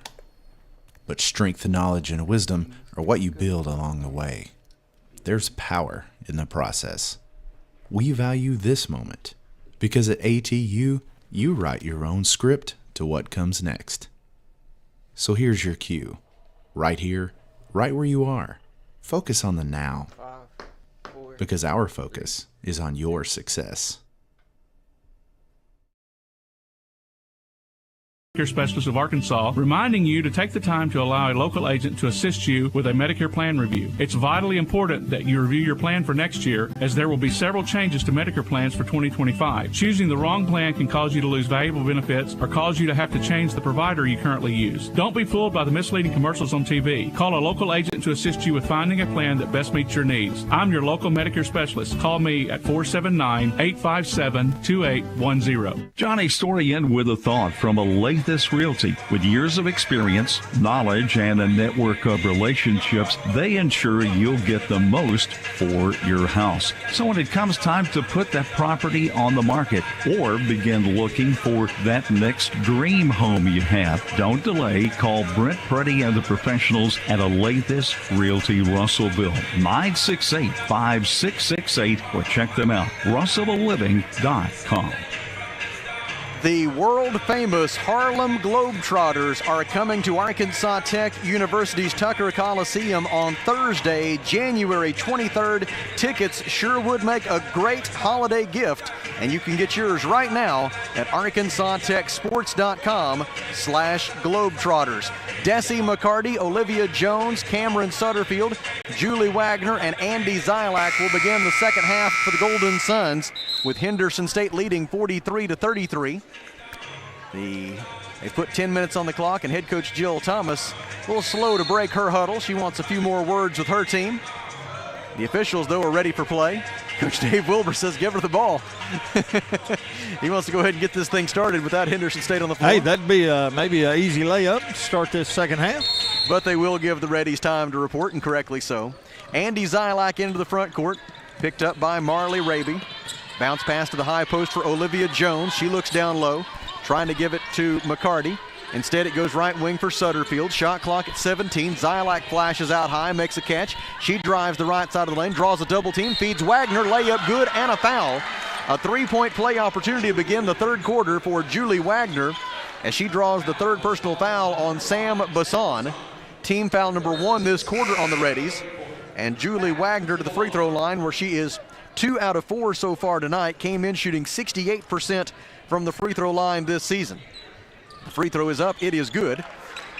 but strength, knowledge, and wisdom are what you build along the way. There's power in the process. We value this moment because at ATU, you write your own script to what comes next. So here's your cue. Right here, right where you are. Focus on the now because our focus is on your success. Medicare Specialist of Arkansas, reminding you to take the time to allow a local agent to assist you with a Medicare plan review. It's vitally important that you review your plan for next year, as there will be several changes to Medicare plans for 2025. Choosing the wrong plan can cause you to lose valuable benefits or cause you to have to change the provider you currently use. Don't be fooled by the misleading commercials on TV. Call a local agent to assist you with finding a plan that best meets your needs. I'm your local Medicare specialist. Call me at 479-857-2810. Johnny Storian with a thought from a late This Realty. With years of experience, knowledge, and a network of relationships, they ensure you'll get the most for your house. So when it comes time to put that property on the market or begin looking for that next dream home you have, don't delay. Call Brent Preddy and the professionals at Alathis Realty Russellville, 968-5668, or check them out, russellvilleliving.com. The world-famous Harlem Globetrotters are coming to Arkansas Tech University's Tucker Coliseum on Thursday, January 23rd. Tickets sure would make a great holiday gift, and you can get yours right now at arkansastechsports.com/Globetrotters. Desi McCarty, Olivia Jones, Cameron Sutterfield, Julie Wagner, and Andy Zylak will begin the second half for the Golden Suns, with Henderson State leading 43-33. They put 10 minutes on the clock, and head coach Jill Thomas a little slow to break her huddle. She wants a few more words with her team. The officials, though, are ready for play. Coach Dave Wilbur says give her the ball. He wants to go ahead and get this thing started without Henderson State on the floor. Hey, that'd be maybe an easy layup to start this second half. But they will give the Reddies time to report, and correctly so. Andy Zylak into the front court, picked up by Marley Raby. Bounce pass to the high post for Olivia Jones. She looks down low, trying to give it to McCarty. Instead, it goes right wing for Sutterfield. Shot clock at 17. Zylak flashes out high, makes a catch. She drives the right side of the lane, draws a double team, feeds Wagner, layup good, and a foul. A three-point play opportunity to begin the third quarter for Julie Wagner as she draws the third personal foul on Sam Basson. Team foul number 1 this quarter on the Reddies. And Julie Wagner to the free throw line, where she is 2 out of 4 so far tonight. Came in shooting 68% from the free throw line this season. The free throw is up. It is good.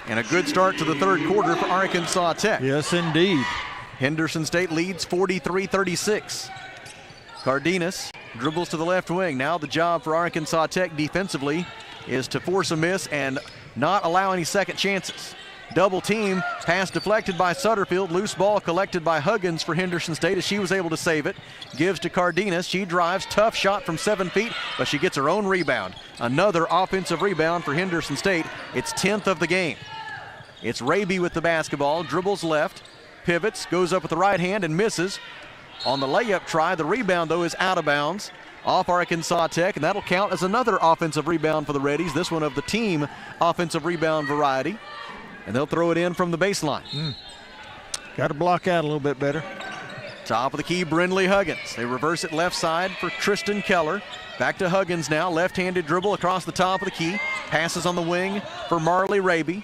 And a good start to the third quarter for Arkansas Tech. Yes, indeed. Henderson State leads 43-36. Cardenas dribbles to the left wing. Now the job for Arkansas Tech defensively is to force a miss and not allow any second chances. Double team, pass deflected by Sutterfield. Loose ball collected by Huggins for Henderson State as she was able to save it. Gives to Cardenas. She drives, tough shot from 7 feet, but she gets her own rebound. Another offensive rebound for Henderson State. It's 10th of the game. It's Raby with the basketball, dribbles left, pivots, goes up with the right hand and misses. On the layup try, the rebound though is out of bounds off Arkansas Tech, and that'll count as another offensive rebound for the Reddies, this one of the team offensive rebound variety. And they'll throw it in from the baseline. Got to block out a little bit better. Top of the key, Brindley Huggins. They reverse it left side for Tristan Keller. Back to Huggins now, left-handed dribble across the top of the key. Passes on the wing for Marley Raby.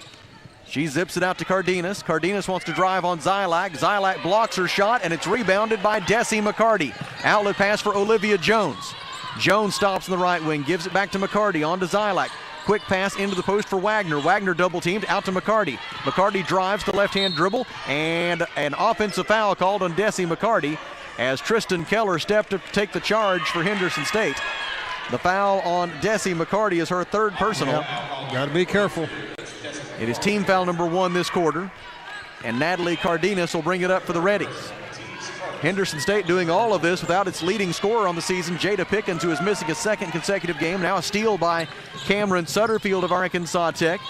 She zips it out to Cardenas. Cardenas wants to drive on Zylak. Zylak blocks her shot, and it's rebounded by Desi McCarty. Outlet pass for Olivia Jones. Jones stops in the right wing, gives it back to McCarty, on to Zylak. Quick pass into the post for Wagner. Wagner double teamed out to McCarty. McCarty drives the left-hand dribble, and an offensive foul called on Desi McCarty as Tristan Keller stepped up to take the charge for Henderson State. The foul on Desi McCarty is her third personal. Got to be careful. It is team foul number 1 this quarter, and Natalie Cardenas will bring it up for the Reddies. Henderson State doing all of this without its leading scorer on the season, Jada Pickens, who is missing a second consecutive game. Now a steal by Cameron Sutterfield of Arkansas Tech.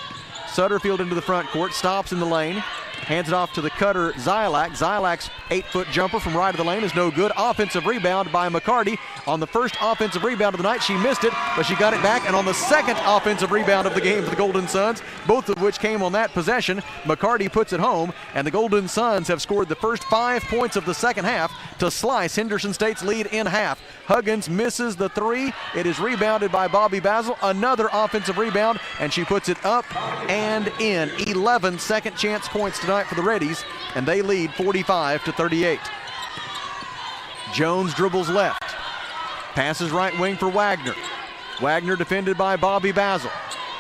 Sutterfield into the front court, stops in the lane, hands it off to the cutter Zylak. Zylak's 8-foot jumper from right of the lane is no good. Offensive rebound by McCarty. On the first offensive rebound of the night, she missed it, but she got it back. And on the second offensive rebound of the game for the Golden Suns, both of which came on that possession, McCarty puts it home, and the Golden Suns have scored the first 5 points of the second half to slice Henderson State's lead in half. Huggins misses the 3. It is rebounded by Bobby Basil. Another offensive rebound, and she puts it up and in. 11 second chance points tonight for the Reddies, and they lead 45-38. Jones dribbles left. Passes right wing for Wagner. Wagner defended by Bobby Basil.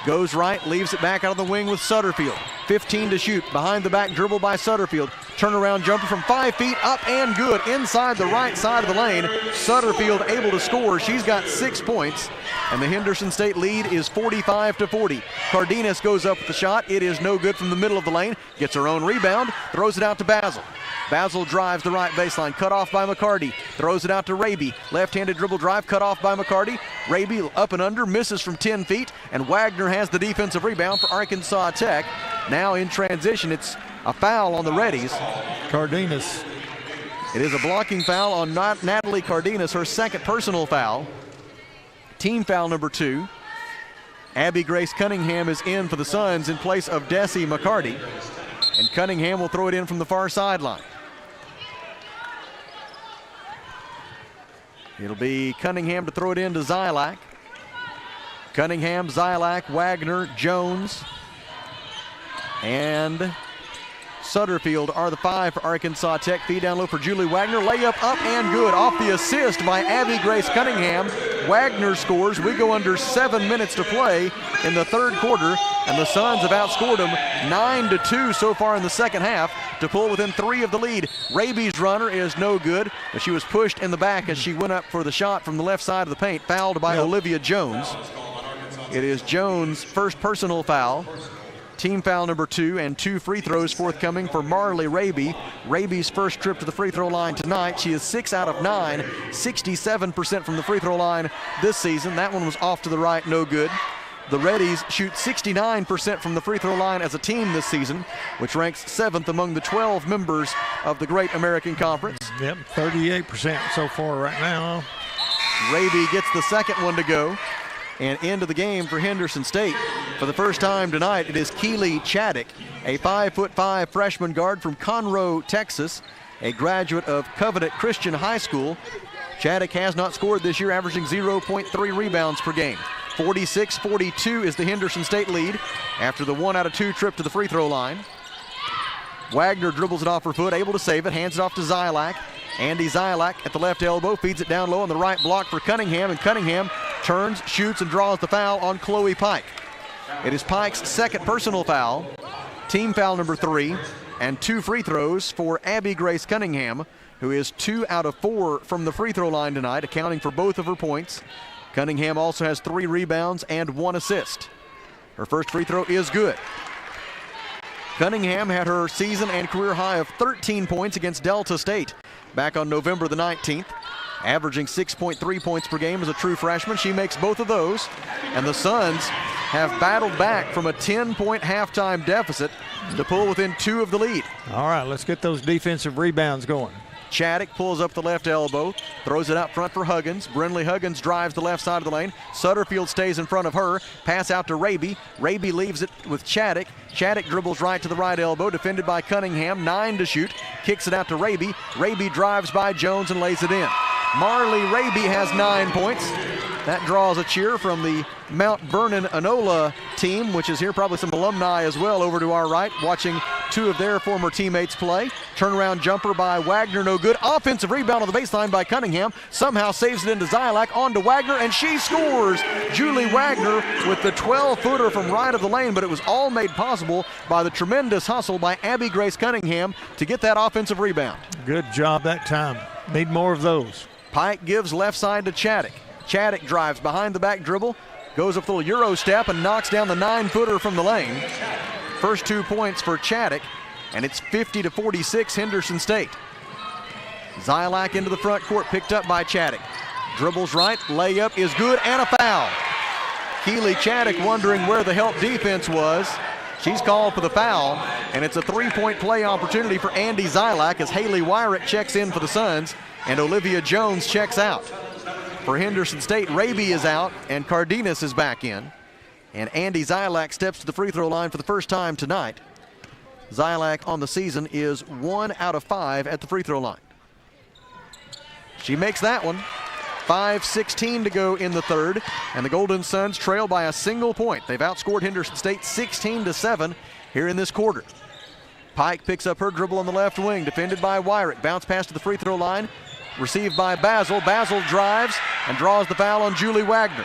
Goes right, leaves it back out of the wing with Sutterfield. 15 to shoot. Behind the back dribble by Sutterfield. Turnaround jumper from 5 feet, up and good inside the right side of the lane. Sutterfield able to score. She's got 6 points, and the Henderson State lead is 45-40. Cardenas goes up with the shot. It is no good from the middle of the lane. Gets her own rebound, throws it out to Basil. Basil drives the right baseline, cut off by McCarty. Throws it out to Raby. Left-handed dribble drive, cut off by McCarty. Raby up and under, misses from 10 feet, and Wagner has the defensive rebound for Arkansas Tech. Now in transition, it's a foul on the Reddies. Cardenas. It is a blocking foul on Natalie Cardenas, her second personal foul. Team foul number 2. Abby Grace Cunningham is in for the Suns in place of Desi McCarty. And Cunningham will throw it in from the far sideline. It'll be Cunningham to throw it in to Zylak. Cunningham, Zylak, Wagner, Jones, and Sutterfield are the 5 for Arkansas Tech. Feed down low for Julie Wagner. Layup up and good off the assist by Abby Grace Cunningham. Wagner scores. We go under 7 minutes to play in the third quarter, and the Suns have outscored them 9-2 so far in the second half to pull within 3 of the lead. Raby's runner is no good, but she was pushed in the back as she went up for the shot from the left side of the paint, fouled by Olivia Jones. It is Jones' first personal foul. Team foul number 2 and 2 free throws forthcoming for Marley Raby. Raby's first trip to the free throw line tonight. She is 6 out of 9, 67% from the free throw line this season. That one was off to the right, no good. The Reddies shoot 69% from the free throw line as a team this season, which ranks 7th among the 12 members of the Great American Conference. Yep, 38% so far right now. Raby gets the second one to go. And into the game for Henderson State. For the first time tonight, it is Keely Chaddick, a 5'5" freshman guard from Conroe, Texas, a graduate of Covenant Christian High School. Chaddick has not scored this year, averaging 0.3 rebounds per game. 46-42 is the Henderson State lead after the 1 out of 2 trip to the free throw line. Wagner dribbles it off her foot, able to save it, hands it off to Zylak. Andy Zylak at the left elbow, feeds it down low on the right block for Cunningham, and Cunningham turns, shoots, and draws the foul on Chloe Pike. It is Pike's second personal foul, team foul number 3, and 2 free throws for Abby Grace Cunningham, who is 2 out of 4 from the free throw line tonight, accounting for both of her points. Cunningham also has 3 rebounds and 1 assist. Her first free throw is good. Cunningham had her season and career high of 13 points against Delta State back on November the 19th, averaging 6.3 points per game as a true freshman. She makes both of those, and the Suns have battled back from a 10-point halftime deficit to pull within 2 of the lead. All right, let's get those defensive rebounds going. Chaddick pulls up the left elbow, throws it out front for Huggins. Brindley Huggins drives the left side of the lane. Sutterfield stays in front of her. Pass out to Raby. Raby leaves it with Chaddick. Chaddick dribbles right to the right elbow, defended by Cunningham. 9 to shoot. Kicks it out to Raby. Raby drives by Jones and lays it in. Marley Raby has 9 points. That draws a cheer from the Mount Vernon Enola team, which is here, probably some alumni as well over to our right, watching 2 of their former teammates play. Turnaround jumper by Wagner, no good. Offensive rebound on the baseline by Cunningham. Somehow saves it into Zylak, on to Wagner, and she scores. Julie Wagner with the 12-footer from right of the lane, but it was all made possible by the tremendous hustle by Abby Grace Cunningham to get that offensive rebound. Good job that time. Need more of those. Pike gives left side to Chaddick. Chaddick drives behind the back dribble, goes up the little Euro step and knocks down the 9-footer from the lane. First 2 points for Chaddick, and it's 50-46 Henderson State. Zylak into the front court, picked up by Chaddick. Dribbles right, layup is good, and a foul. Keely Chaddick wondering where the help defense was. She's called for the foul, and it's a 3-point play opportunity for Andy Zylak as Haley Wyrick checks in for the Suns, and Olivia Jones checks out. For Henderson State, Raby is out, and Cardenas is back in. And Andy Zylak steps to the free throw line for the first time tonight. Zylak on the season is 1 out of 5 at the free throw line. She makes that one. 5:16 to go in the third, and the Golden Suns trail by a single point. They've outscored Henderson State 16-7 here in this quarter. Pike picks up her dribble on the left wing, defended by Wyrick. Bounce pass to the free throw line, received by Basil. Basil drives and draws the foul on Julie Wagner.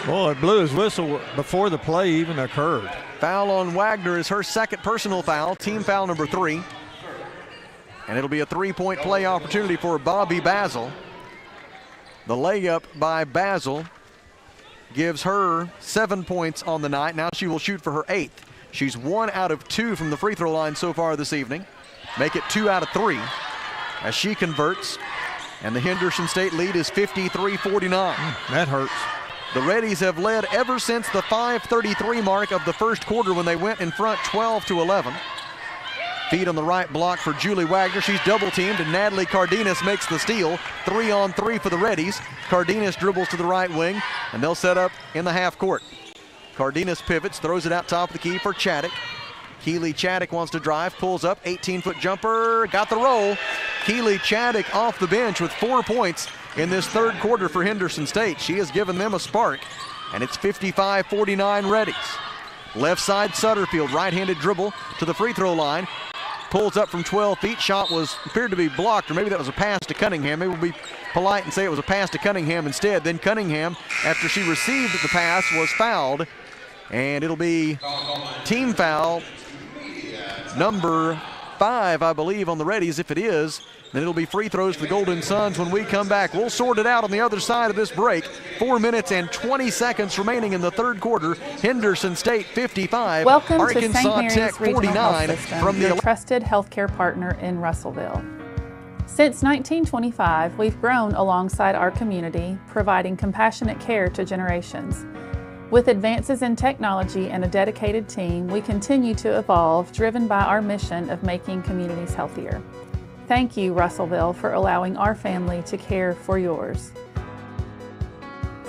Boy, it blew his whistle before the play even occurred. Foul on Wagner is her second personal foul, team foul number 3. And it'll be a 3-point play opportunity for Bobby Basil. The layup by Basil gives her 7 points on the night. Now she will shoot for her 8th. She's 1 out of 2 from the free throw line so far this evening. Make it 2 out of 3 as she converts. And the Henderson State lead is 53-49. That hurts. The Reddies have led ever since the 5:33 mark of the first quarter when they went in front 12-11. Feed on the right block for Julie Wagner. She's double teamed, and Natalie Cardenas makes the steal. 3-on-3 for the Reddies. Cardenas dribbles to the right wing, and they'll set up in the half court. Cardenas pivots, throws it out top of the key for Chaddick. Keely Chaddick wants to drive, pulls up, 18-foot jumper, got the roll. Keely Chaddick off the bench with 4 points in this third quarter for Henderson State. She has given them a spark, and it's 55-49 Reddies. Left side Sutterfield, right-handed dribble to the free throw line. Pulls up from 12 feet. Shot appeared to be blocked, or maybe that was a pass to Cunningham. Maybe we'll be polite and say it was a pass to Cunningham instead. Then Cunningham, after she received the pass, was fouled. And it'll be team foul number 5, I believe, on the Reddies. If it is, Then it'll be free throws for the Golden Suns when we come back. We'll sort it out on the other side of this break. 4 minutes and 20 seconds remaining in the third quarter. Henderson State 55. Welcome Arkansas to St. Mary's Tech Regional 49 Health System, from the your trusted healthcare partner in Russellville. Since 1925, we've grown alongside our community, providing compassionate care to generations. With advances in technology and a dedicated team, we continue to evolve, driven by our mission of making communities healthier. Thank you, Russellville, for allowing our family to care for yours.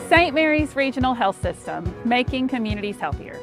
St. Mary's Regional Health System, making communities healthier.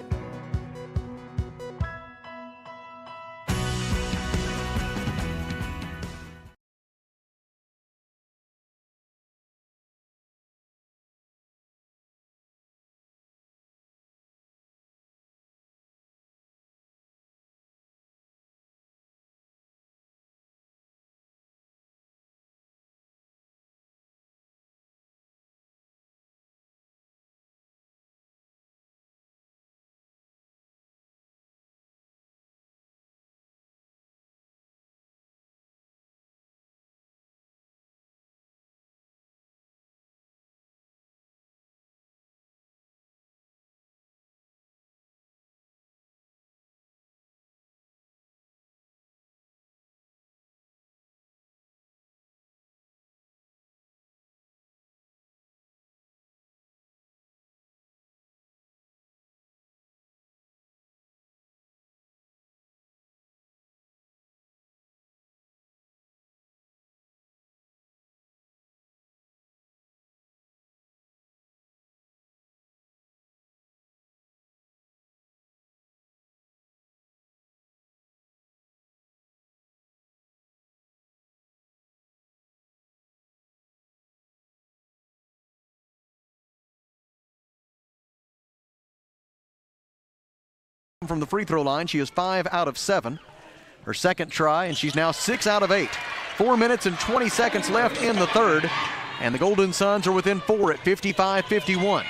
From the free throw line, she is 5 out of 7. Her second try, and she's now 6 out of 8. 4 minutes and 20 seconds left in the third, and the Golden Suns are within 4 at 55-51.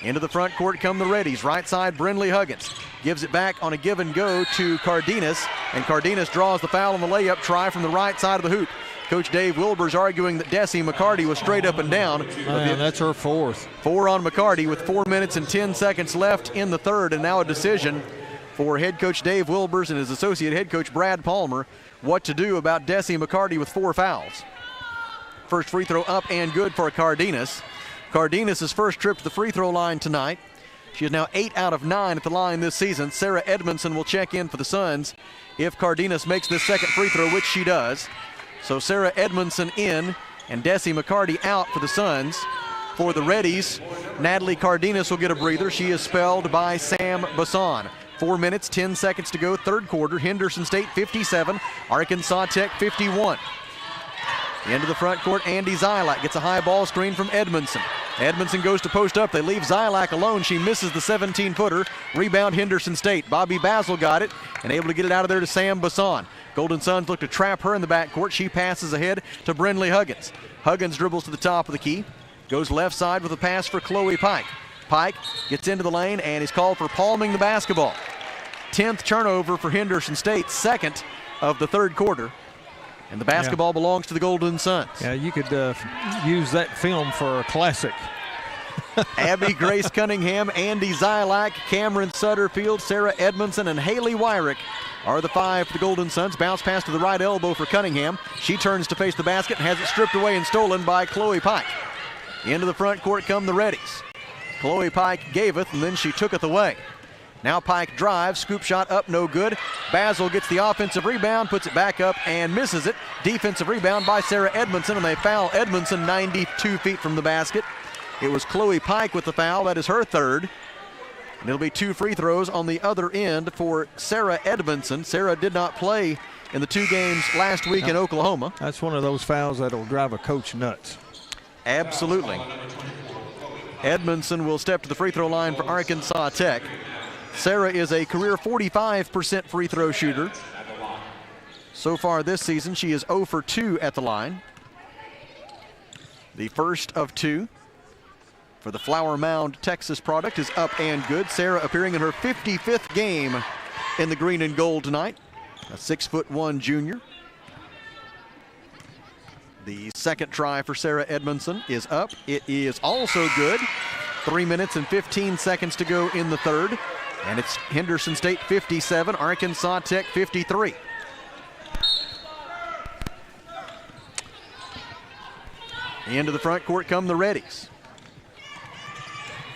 Into the front court come the Reddies. Right side, Brindley Huggins gives it back on a give and go to Cardenas, and Cardenas draws the foul on the layup try from the right side of the hoop. Coach Dave Wilbur's arguing that Desi McCarty was straight up and down. Man, that's her fourth. 4 on McCarty with 4 minutes and 10 seconds left in the third, and now a decision for head coach Dave Wilbers and his associate head coach Brad Palmer what to do about Desi McCarty with 4 fouls. First free throw up and good for Cardenas. Cardenas' first trip to the free throw line tonight. She is now 8 out of 9 at the line this season. Sarah Edmondson will check in for the Suns if Cardenas makes this second free throw, which she does. So Sarah Edmondson in and Desi McCarty out for the Suns. For the Reddies, Natalie Cardenas will get a breather. She is spelled by Sam Bassan. 4 minutes, 10 seconds to go, third quarter. Henderson State 57, Arkansas Tech 51. Into the front court, Andy Zylak gets a high ball screen from Edmondson. Edmondson goes to post up. They leave Zylak alone. She misses the 17-footer. Rebound Henderson State. Bobby Basil got it and able to get it out of there to Sam Bassan. Golden Suns look to trap her in the backcourt. She passes ahead to Brindley Huggins. Huggins dribbles to the top of the key. Goes left side with a pass for Chloe Pike. Pike gets into the lane and is called for palming the basketball. 10th turnover for Henderson State, second of the third quarter. And the basketball belongs to the Golden Suns. Yeah, you could use that film for a classic. Abby Grace Cunningham, Andy Zylak, Cameron Sutterfield, Sarah Edmondson, and Haley Wyrick are the 5 for the Golden Suns. Bounce pass to the right elbow for Cunningham. She turns to face the basket and has it stripped away and stolen by Chloe Pike. Into the front court come the Reddies. Chloe Pike gave it, and then she took it away. Now Pike drives, scoop shot up, no good. Basil gets the offensive rebound, puts it back up, and misses it. Defensive rebound by Sarah Edmondson, and they foul Edmondson 92 feet from the basket. It was Chloe Pike with the foul. That is her third. And it'll be 2 free throws on the other end for Sarah Edmondson. Sarah did not play in the 2 games last week in Oklahoma. That's one of those fouls that'll drive a coach nuts. Absolutely. Edmondson will step to the free throw line for Arkansas Tech. Sarah is a career 45% free throw shooter. So far this season, she is 0 for 2 at the line. The first of 2 for the Flower Mound Texas product is up and good. Sarah appearing in her 55th game in the green and gold tonight. A 6'1" junior. The second try for Sarah Edmondson is up. It is also good. 3 minutes and 15 seconds to go in the third. And it's Henderson State 57, Arkansas Tech 53. Into the front court come the Reddies.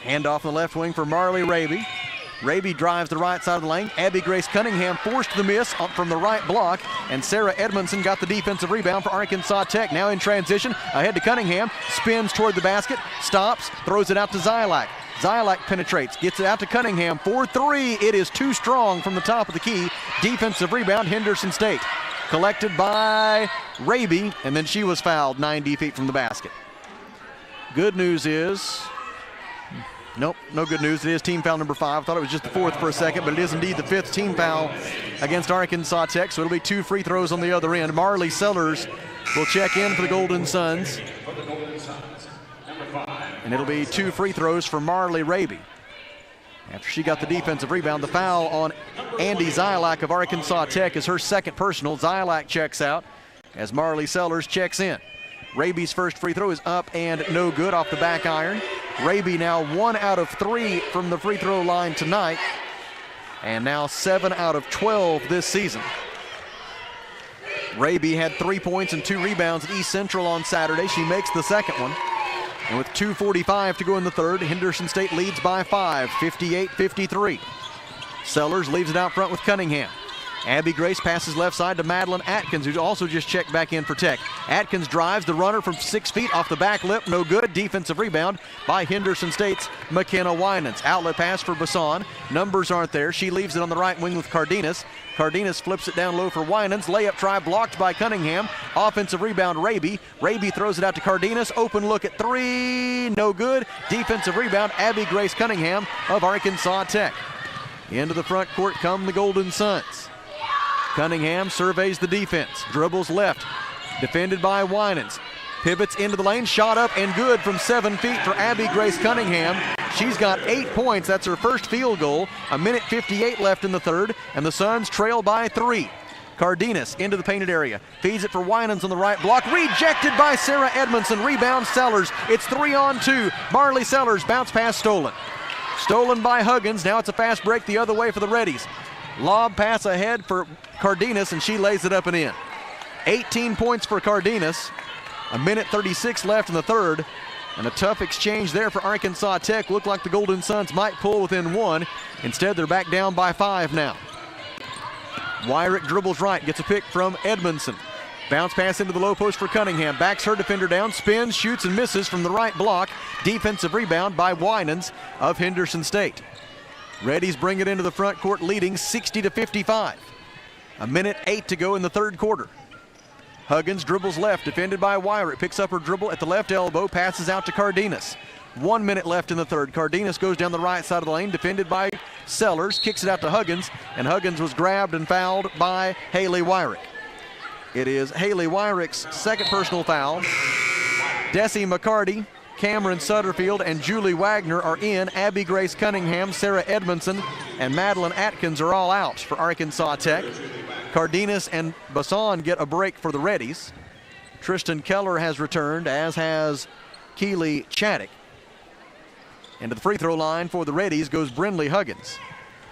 Handoff in the left wing for Marley Raby. Raby drives the right side of the lane. Abby Grace Cunningham forced the miss from the right block, and Sarah Edmondson got the defensive rebound for Arkansas Tech. Now in transition, ahead to Cunningham, spins toward the basket, stops, throws it out to Zylak. Zylak penetrates, gets it out to Cunningham for three. It is too strong from the top of the key. Defensive rebound, Henderson State. Collected by Raby, and then she was fouled 90 feet from the basket. Good news is, nope, no good news. It is team foul number 5. I thought it was just the 4th for a second, but it is indeed the 5th team foul against Arkansas Tech, so it'll be 2 free throws on the other end. Marley Sellers will check in for the Golden Suns. And it'll be 2 free throws for Marley Raby. After she got the defensive rebound, the foul on Andy Zylak of Arkansas Tech is her second personal. Zylak checks out as Marley Sellers checks in. Raby's first free throw is up and no good off the back iron. Raby now 1 out of 3 from the free throw line tonight, and now 7 out of 12 this season. Raby had 3 points and 2 rebounds at East Central on Saturday. She makes the second one. And with 2:45 to go in the third, Henderson State leads by 5, 58-53. Sellers leaves it out front with Cunningham. Abby Grace passes left side to Madeline Atkins, who also just checked back in for Tech. Atkins drives the runner from 6 feet off the back lip, no good. Defensive rebound by Henderson State's McKenna Winans. Outlet pass for Bassan. Numbers aren't there. She leaves it on the right wing with Cardenas. Cardenas flips it down low for Winans. Layup try blocked by Cunningham. Offensive rebound Raby. Raby throws it out to Cardenas. Open look at 3, no good. Defensive rebound Abby Grace Cunningham of Arkansas Tech. Into the front court come the Golden Suns. Cunningham surveys the defense, dribbles left, defended by Winans. Pivots into the lane, shot up and good from 7 feet for Abby Grace Cunningham. She's got 8 points, that's her first field goal. 1:58 left in the third, and the Suns trail by 3. Cardenas into the painted area, feeds it for Winans on the right block, rejected by Sarah Edmondson, rebound Sellers. It's 3-on-2, Marley Sellers, bounce pass stolen. Stolen by Huggins, now it's a fast break the other way for the Reddies. Lob pass ahead for Cardenas, and she lays it up and in. 18 points for Cardenas. 1:36 left in the third, and a tough exchange there for Arkansas Tech. Looked like the Golden Suns might pull within 1. Instead, they're back down by 5 now. Wyrick dribbles right, gets a pick from Edmondson. Bounce pass into the low post for Cunningham. Backs her defender down, spins, shoots, and misses from the right block. Defensive rebound by Winans of Henderson State. Reddies bring it into the front court, leading 60-55. 1:08 to go in the third quarter. Huggins dribbles left, defended by Wyrick. Picks up her dribble at the left elbow, passes out to Cardenas. 1 minute left in the third. Cardenas goes down the right side of the lane, defended by Sellers, kicks it out to Huggins, and Huggins was grabbed and fouled by Haley Wyrick. It is Haley Wyrick's second personal foul. Desi McCarty, Cameron Sutterfield, and Julie Wagner are in. Abby Grace Cunningham, Sarah Edmondson, and Madeline Atkins are all out for Arkansas Tech. Cardenas and Bassan get a break for the Reddies. Tristan Keller has returned, as has Keely Chaddock. Into the free throw line for the Reddies goes Brindley Huggins.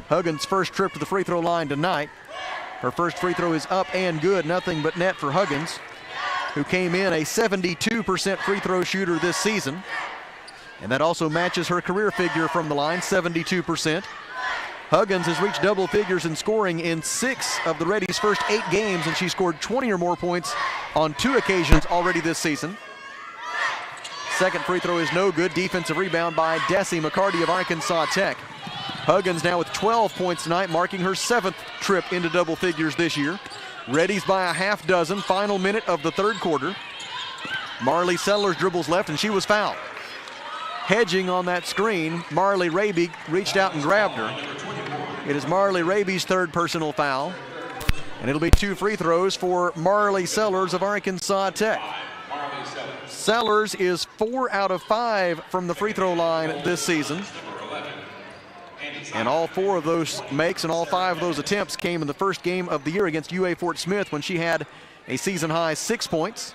Huggins' first trip to the free throw line tonight. Her first free throw is up and good, nothing but net for Huggins, who came in a 72% free throw shooter this season. And that also matches her career figure from the line, 72%. Huggins has reached double figures in scoring in 6 of the Reddies' first 8 games, and she scored 20 or more points on 2 occasions already this season. Second free throw is no good. Defensive rebound by Desi McCarty of Arkansas Tech. Huggins now with 12 points tonight, marking her 7th trip into double figures this year. Reddies by a half dozen, final minute of the third quarter. Marley Sellers dribbles left, and she was fouled. Hedging on that screen, Marley Raby reached out and grabbed her. It is Marley Raby's third personal foul, and it'll be 2 free throws for Marley Sellers of Arkansas Tech. Sellers is 4 out of 5 from the free throw line this season. And all 4 of those makes and all 5 of those attempts came in the first game of the year against UA Fort Smith, when she had a season high 6 points.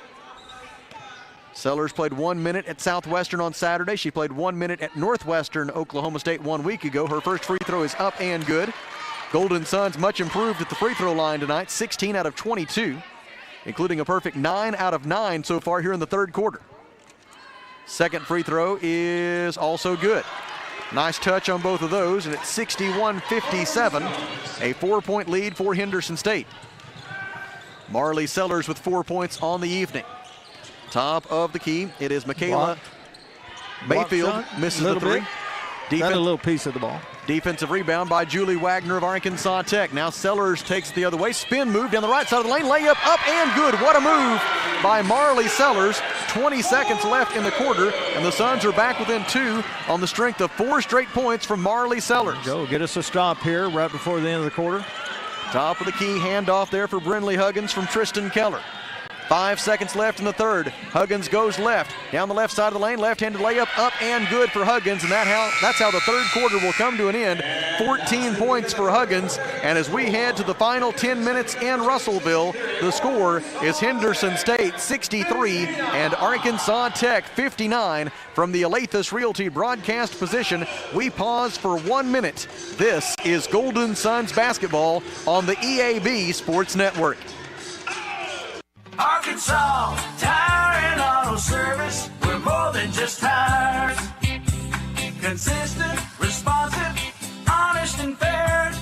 Sellers played 1 minute at Southwestern on Saturday. She played 1 minute at Northwestern Oklahoma State 1 week ago. Her first free throw is up and good. Golden Suns much improved at the free throw line tonight, 16 out of 22, including a perfect 9 out of 9 so far here in the third quarter. Second free throw is also good. Nice touch on both of those, and it's 61-57, a 4-point lead for Henderson State. Marley Sellers with 4 points on the evening. Top of the key, it is Michaela Mayfield, misses the three. Got a little piece of the ball. Defensive rebound by Julie Wagner of Arkansas Tech. Now Sellers takes it the other way. Spin move down the right side of the lane. Layup up and good. What a move by Marley Sellers. 20 seconds left in the quarter, and the Suns are back within 2 on the strength of 4 straight points from Marley Sellers. Go get us a stop here right before the end of the quarter. Top of the key, handoff there for Brinley Huggins from Tristan Keller. 5 seconds left in the third. Huggins goes left, down the left side of the lane, left-handed layup, up and good for Huggins, and that's how the third quarter will come to an end. 14 points for Huggins, and as we head to the final 10 minutes in Russellville, the score is Henderson State 63 and Arkansas Tech 59. From the Alathus Realty broadcast position, we pause for 1 minute. This is Golden Suns basketball on the EAB Sports Network. Arkansas Tire and Auto Service, we're more than just tires. Consistent, responsive, honest and fair.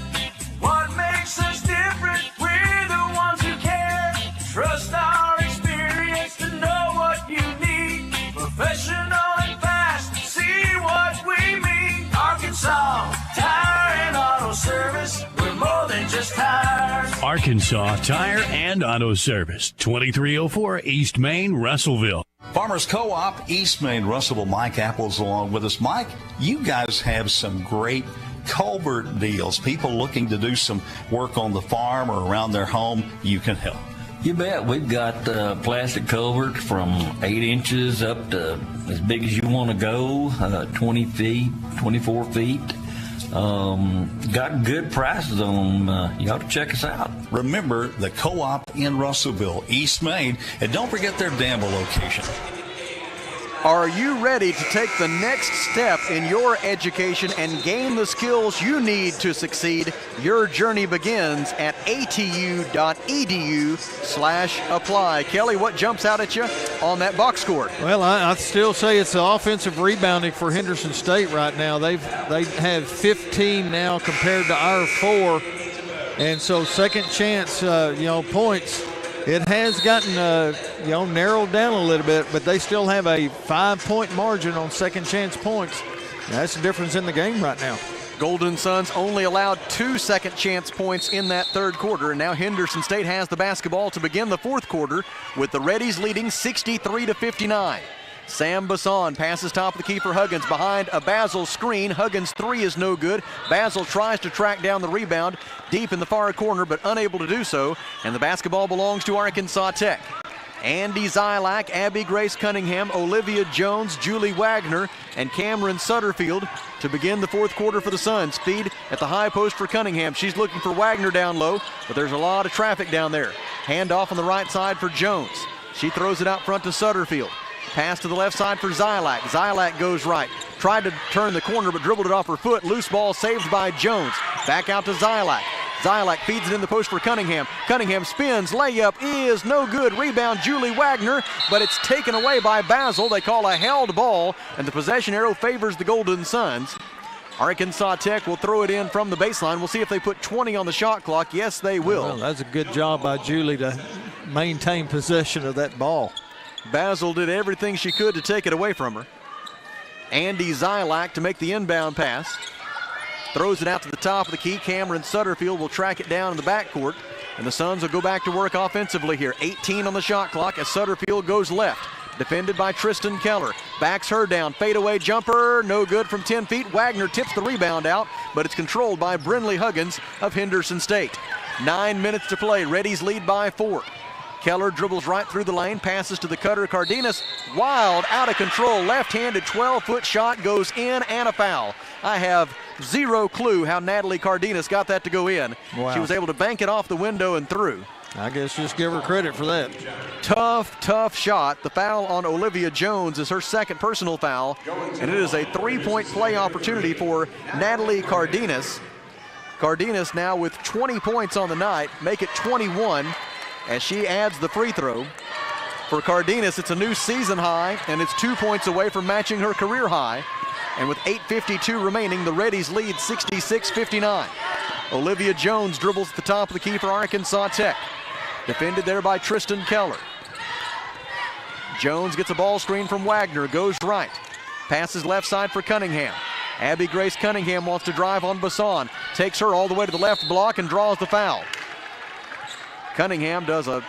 What makes us different? We're the ones who care. Trust our experience to know what you need. Professional and fast, see what we mean. Arkansas Tire and Auto Service, we're more than just tires. Arkansas Tire and Auto Service, 2304 East Main, Russellville. Farmers Co-op, East Main, Russellville. Mike Apple's along with us. Mike, you guys have some great culvert deals. People looking to do some work on the farm or around their home, you can help. You bet. We've got plastic culverts from 8 inches up to as big as you want to go, 20 feet, 24 feet. Got good prices on them. You ought to check us out. Remember the Co-op in Russellville, East Main, and don't forget their Danville location. Are you ready to take the next step in your education and gain the skills you need to succeed? Your journey begins at atu.edu/apply. Kelly, what jumps out at you on that box score? Well, I still say it's the offensive rebounding for Henderson State right now. They have 15 now compared to our 4, and so second chance, points. It has gotten, narrowed down a little bit, but they still have a 5-point margin on second chance points. That's the difference in the game right now. Golden Suns only allowed 2 second chance points in that third quarter, and now Henderson State has the basketball to begin the fourth quarter with the Reddies leading 63-59. Sam Basson passes top of the key for Huggins behind a Basil screen. Huggins' 3 is no good. Basil tries to track down the rebound deep in the far corner, but unable to do so, and the basketball belongs to Arkansas Tech. Andy Zylak, Abby Grace Cunningham, Olivia Jones, Julie Wagner, and Cameron Sutterfield to begin the fourth quarter for the Suns. Feed at the high post for Cunningham. She's looking for Wagner down low, but there's a lot of traffic down there. Hand off on the right side for Jones. She throws it out front to Sutterfield. Pass to the left side for Zylak. Zylak goes right. Tried to turn the corner, but dribbled it off her foot. Loose ball saved by Jones. Back out to Zylak. Zylak feeds it in the post for Cunningham. Cunningham spins. Layup is no good. Rebound Julie Wagner, but it's taken away by Basil. They call a held ball, and the possession arrow favors the Golden Suns. Arkansas Tech will throw it in from the baseline. We'll see if they put 20 on the shot clock. Yes, they will. Well, that's a good job by Julie to maintain possession of that ball. Basil did everything she could to take it away from her. Andy Zylak to make the inbound pass. Throws it out to the top of the key. Cameron Sutterfield will track it down in the backcourt. And the Suns will go back to work offensively here. 18 on the shot clock as Sutterfield goes left. Defended by Tristan Keller. Backs her down. Fadeaway jumper. No good from 10 feet. Wagner tips the rebound out, but it's controlled by Brinley Huggins of Henderson State. 9 minutes to play. Reddies lead by 4. Keller dribbles right through the lane, passes to the cutter Cardenas. Wild, out of control, left-handed 12-foot shot goes in and a foul. I have zero clue how Natalie Cardenas got that to go in. Wow. She was able to bank it off the window and through. I guess just give her credit for that. Tough shot. The foul on Olivia Jones is her second personal foul, and it is a three-point play opportunity for Natalie Cardenas. Cardenas now with 20 points on the night, make it 21 as she adds the free throw. For Cardenas, it's a new season high, and it's 2 points away from matching her career high. And with 8:52 remaining, the Reddies lead 66-59. Olivia Jones dribbles at the top of the key for Arkansas Tech. Defended there by Tristan Keller. Jones gets a ball screen from Wagner, goes right. Passes left side for Cunningham. Abby Grace Cunningham wants to drive on Bassan. Takes her all the way to the left block and draws the foul. Cunningham does a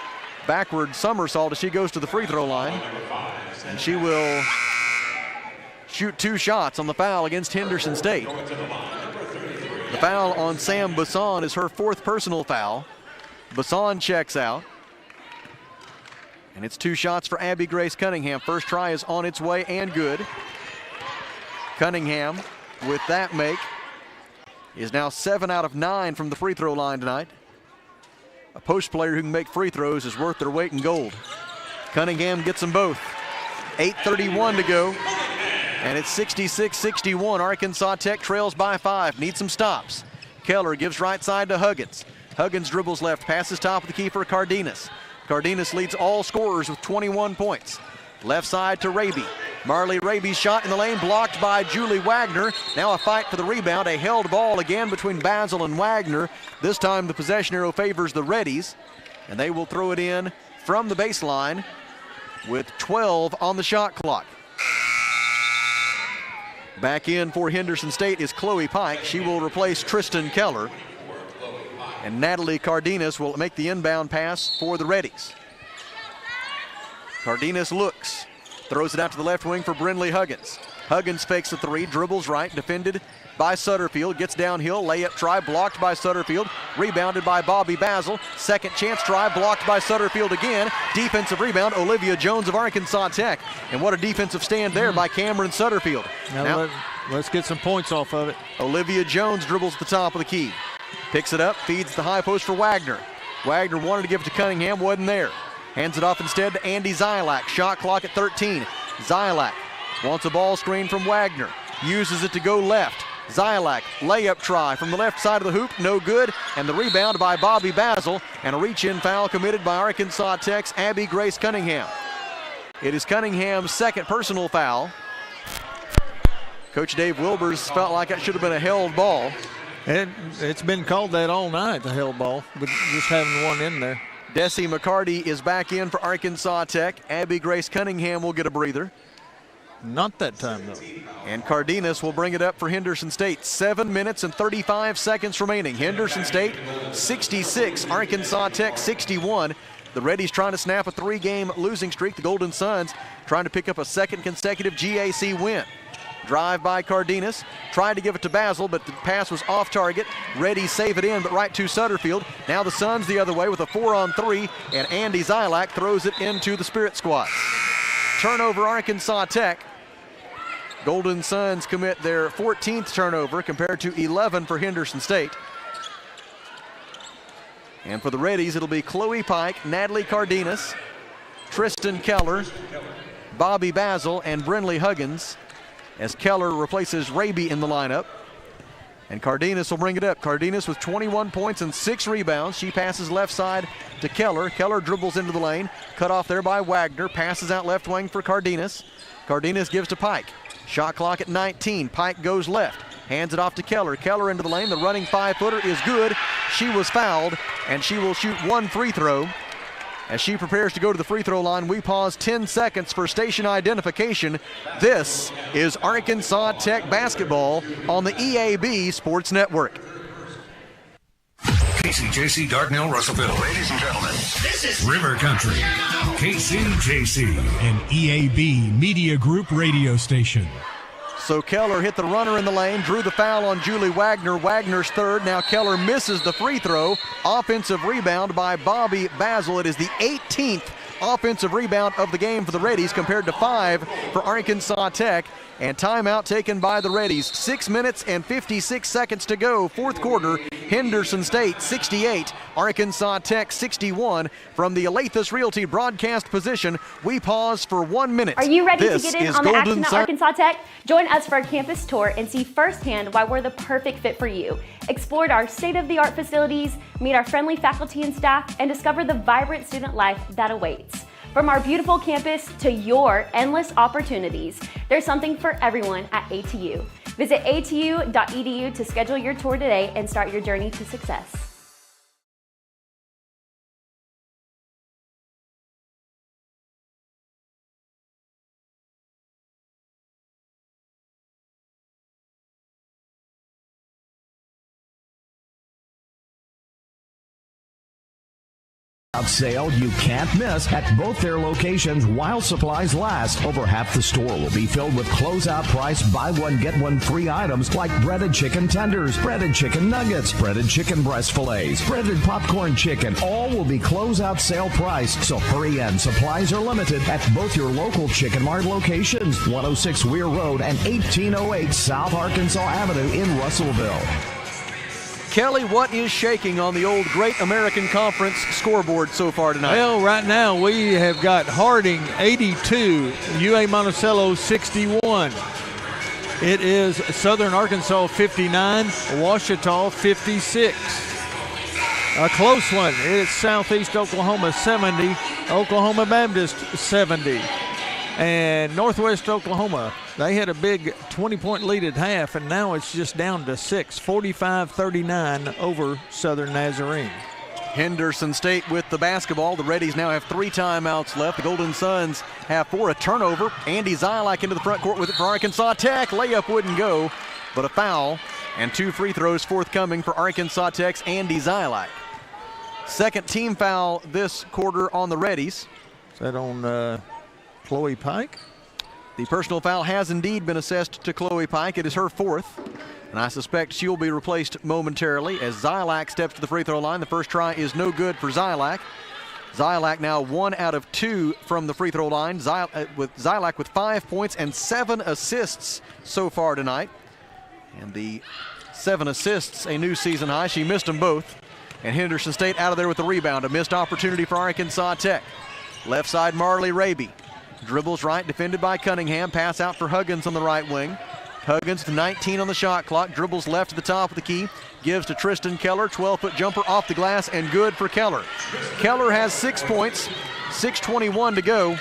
backward somersault as she goes to the free throw line. And she will shoot 2 shots on the foul against Henderson State. The foul on Sam Bassan is her 4th personal foul. Bassan checks out. And it's 2 shots for Abby Grace Cunningham. First try is on its way and good. Cunningham, with that make, is now 7 out of 9 from the free throw line tonight. A post player who can make free throws is worth their weight in gold. Cunningham gets them both. 8:31 to go. And it's 66-61. Arkansas Tech trails by 5. Needs some stops. Keller gives right side to Huggins. Huggins dribbles left, passes top of the key for Cardenas. Cardenas leads all scorers with 21 points. Left side to Raby. Marley Raby's shot in the lane blocked by Julie Wagner. Now a fight for the rebound. A held ball again between Basil and Wagner. This time the possession arrow favors the Reddies. And they will throw it in from the baseline with 12 on the shot clock. Back in for Henderson State is Chloe Pike. She will replace Tristan Keller. And Natalie Cardenas will make the inbound pass for the Reddies. Cardenas looks, throws it out to the left wing for Brinley Huggins. Huggins fakes the 3, dribbles right, defended by Sutterfield, gets downhill, layup try, blocked by Sutterfield, rebounded by Bobby Basil. Second chance try, blocked by Sutterfield again. Defensive rebound, Olivia Jones of Arkansas Tech. And what a defensive stand there by Cameron Sutterfield. Now let's get some points off of it. Olivia Jones dribbles at the top of the key. Picks it up, feeds the high post for Wagner. Wagner wanted to give it to Cunningham, wasn't there. Hands it off instead to Andy Zylak. Shot clock at 13. Zylak wants a ball screen from Wagner. Uses it to go left. Zylak, layup try from the left side of the hoop, no good. And the rebound by Bobby Basil. And a reach-in foul committed by Arkansas Tech's Abby Grace Cunningham. It is Cunningham's second personal foul. Coach Dave Wilbers felt like that should have been a held ball. And it's been called that all night, the held ball, but just having one in there. Desi McCarty is back in for Arkansas Tech. Abby Grace Cunningham will get a breather. Not that time, though. And Cardenas will bring it up for Henderson State. 7 minutes and 35 seconds remaining. Henderson State 66, Arkansas Tech 61. The Reddies trying to snap a 3-game losing streak. The Golden Suns trying to pick up a second consecutive GAC win. Drive by Cardenas, tried to give it to Basil, but the pass was off target. Reddies save it in, but right to Sutterfield. Now the Suns the other way with a 4-on-3, and Andy Zylak throws it into the Spirit Squad. Turnover Arkansas Tech. Golden Suns commit their 14th turnover compared to 11 for Henderson State. And for the Reddies, it'll be Chloe Pike, Natalie Cardenas, Tristan Keller, Bobby Basil, and Brinley Huggins, as Keller replaces Raby in the lineup. And Cardenas will bring it up. Cardenas with 21 points and 6 rebounds. She passes left side to Keller. Keller dribbles into the lane. Cut off there by Wagner. Passes out left wing for Cardenas. Cardenas gives to Pike. Shot clock at 19. Pike goes left. Hands it off to Keller. Keller into the lane. The running 5-footer is good. She was fouled, and she will shoot 1 free throw. As she prepares to go to the free throw line, we pause 10 seconds for station identification. This is Arkansas Tech basketball on the EAB Sports Network. KCJC Dardanelle Russellville. Ladies and gentlemen, this is River Country. KCJC, an EAB Media Group radio station. So Keller hit the runner in the lane, drew the foul on Julie Wagner. Wagner's third. Now Keller misses the free throw. Offensive rebound by Bobby Basil. It is the 18th offensive rebound of the game for the Reddies compared to 5 for Arkansas Tech. And timeout taken by the Reddies. 6 minutes and 56 seconds to go. Fourth quarter. Henderson State 68, Arkansas Tech 61. From the Alathus Realty broadcast position, we pause for 1 minute. Are you ready This to get in is on the Golden action at Sun- Arkansas Tech? Join us for a campus tour and see firsthand why we're the perfect fit for you. Explore our state-of-the-art facilities, meet our friendly faculty and staff, and discover the vibrant student life that awaits. From our beautiful campus to your endless opportunities, there's something for everyone at ATU. Visit atu.edu to schedule your tour today and start your journey to success. Sale you can't miss at both their locations while supplies last. Over half the store will be filled with closeout price buy one get one free items like breaded chicken tenders, breaded chicken nuggets, breaded chicken breast fillets, breaded popcorn chicken. All will be closeout sale price, so hurry in. Supplies are limited at both your local Chicken Mart locations, 106 Weir Road and 1808 South Arkansas Avenue in Russellville. Kelly, what is shaking on the old Great American Conference scoreboard so far tonight? Well, right now we have got Harding 82, UA Monticello 61. It is Southern Arkansas 59, Ouachita 56. A close one. It's Southeast Oklahoma 70, Oklahoma Baptist 70. And Northwest Oklahoma, they had a big 20-point lead at half, and now it's just down to 6, 45-39 over Southern Nazarene. Henderson State with the basketball. The Reddies now have 3 timeouts left. The Golden Suns have 4. A turnover. Andy Zylak into the front court with it for Arkansas Tech. Layup wouldn't go, but a foul and 2 free throws forthcoming for Arkansas Tech's Andy Zylak. Second team foul this quarter on the Reddies. Is that on Chloe Pike? The personal foul has indeed been assessed to Chloe Pike. It is her 4th, and I suspect she'll be replaced momentarily as Zylak steps to the free throw line. The first try is no good for Zylak. Zylak now 1 out of 2 from the free throw line. Zylak with 5 points and 7 assists so far tonight. And the 7 assists, a new season high. She missed them both. And Henderson State out of there with the rebound. A missed opportunity for Arkansas Tech. Left side, Marley Raby. Dribbles right, defended by Cunningham. Pass out for Huggins on the right wing. Huggins with 19 on the shot clock. Dribbles left to the top of the key. Gives to Tristan Keller. 12-foot jumper off the glass and good for Keller. Keller has 6 points. 6:21 to go.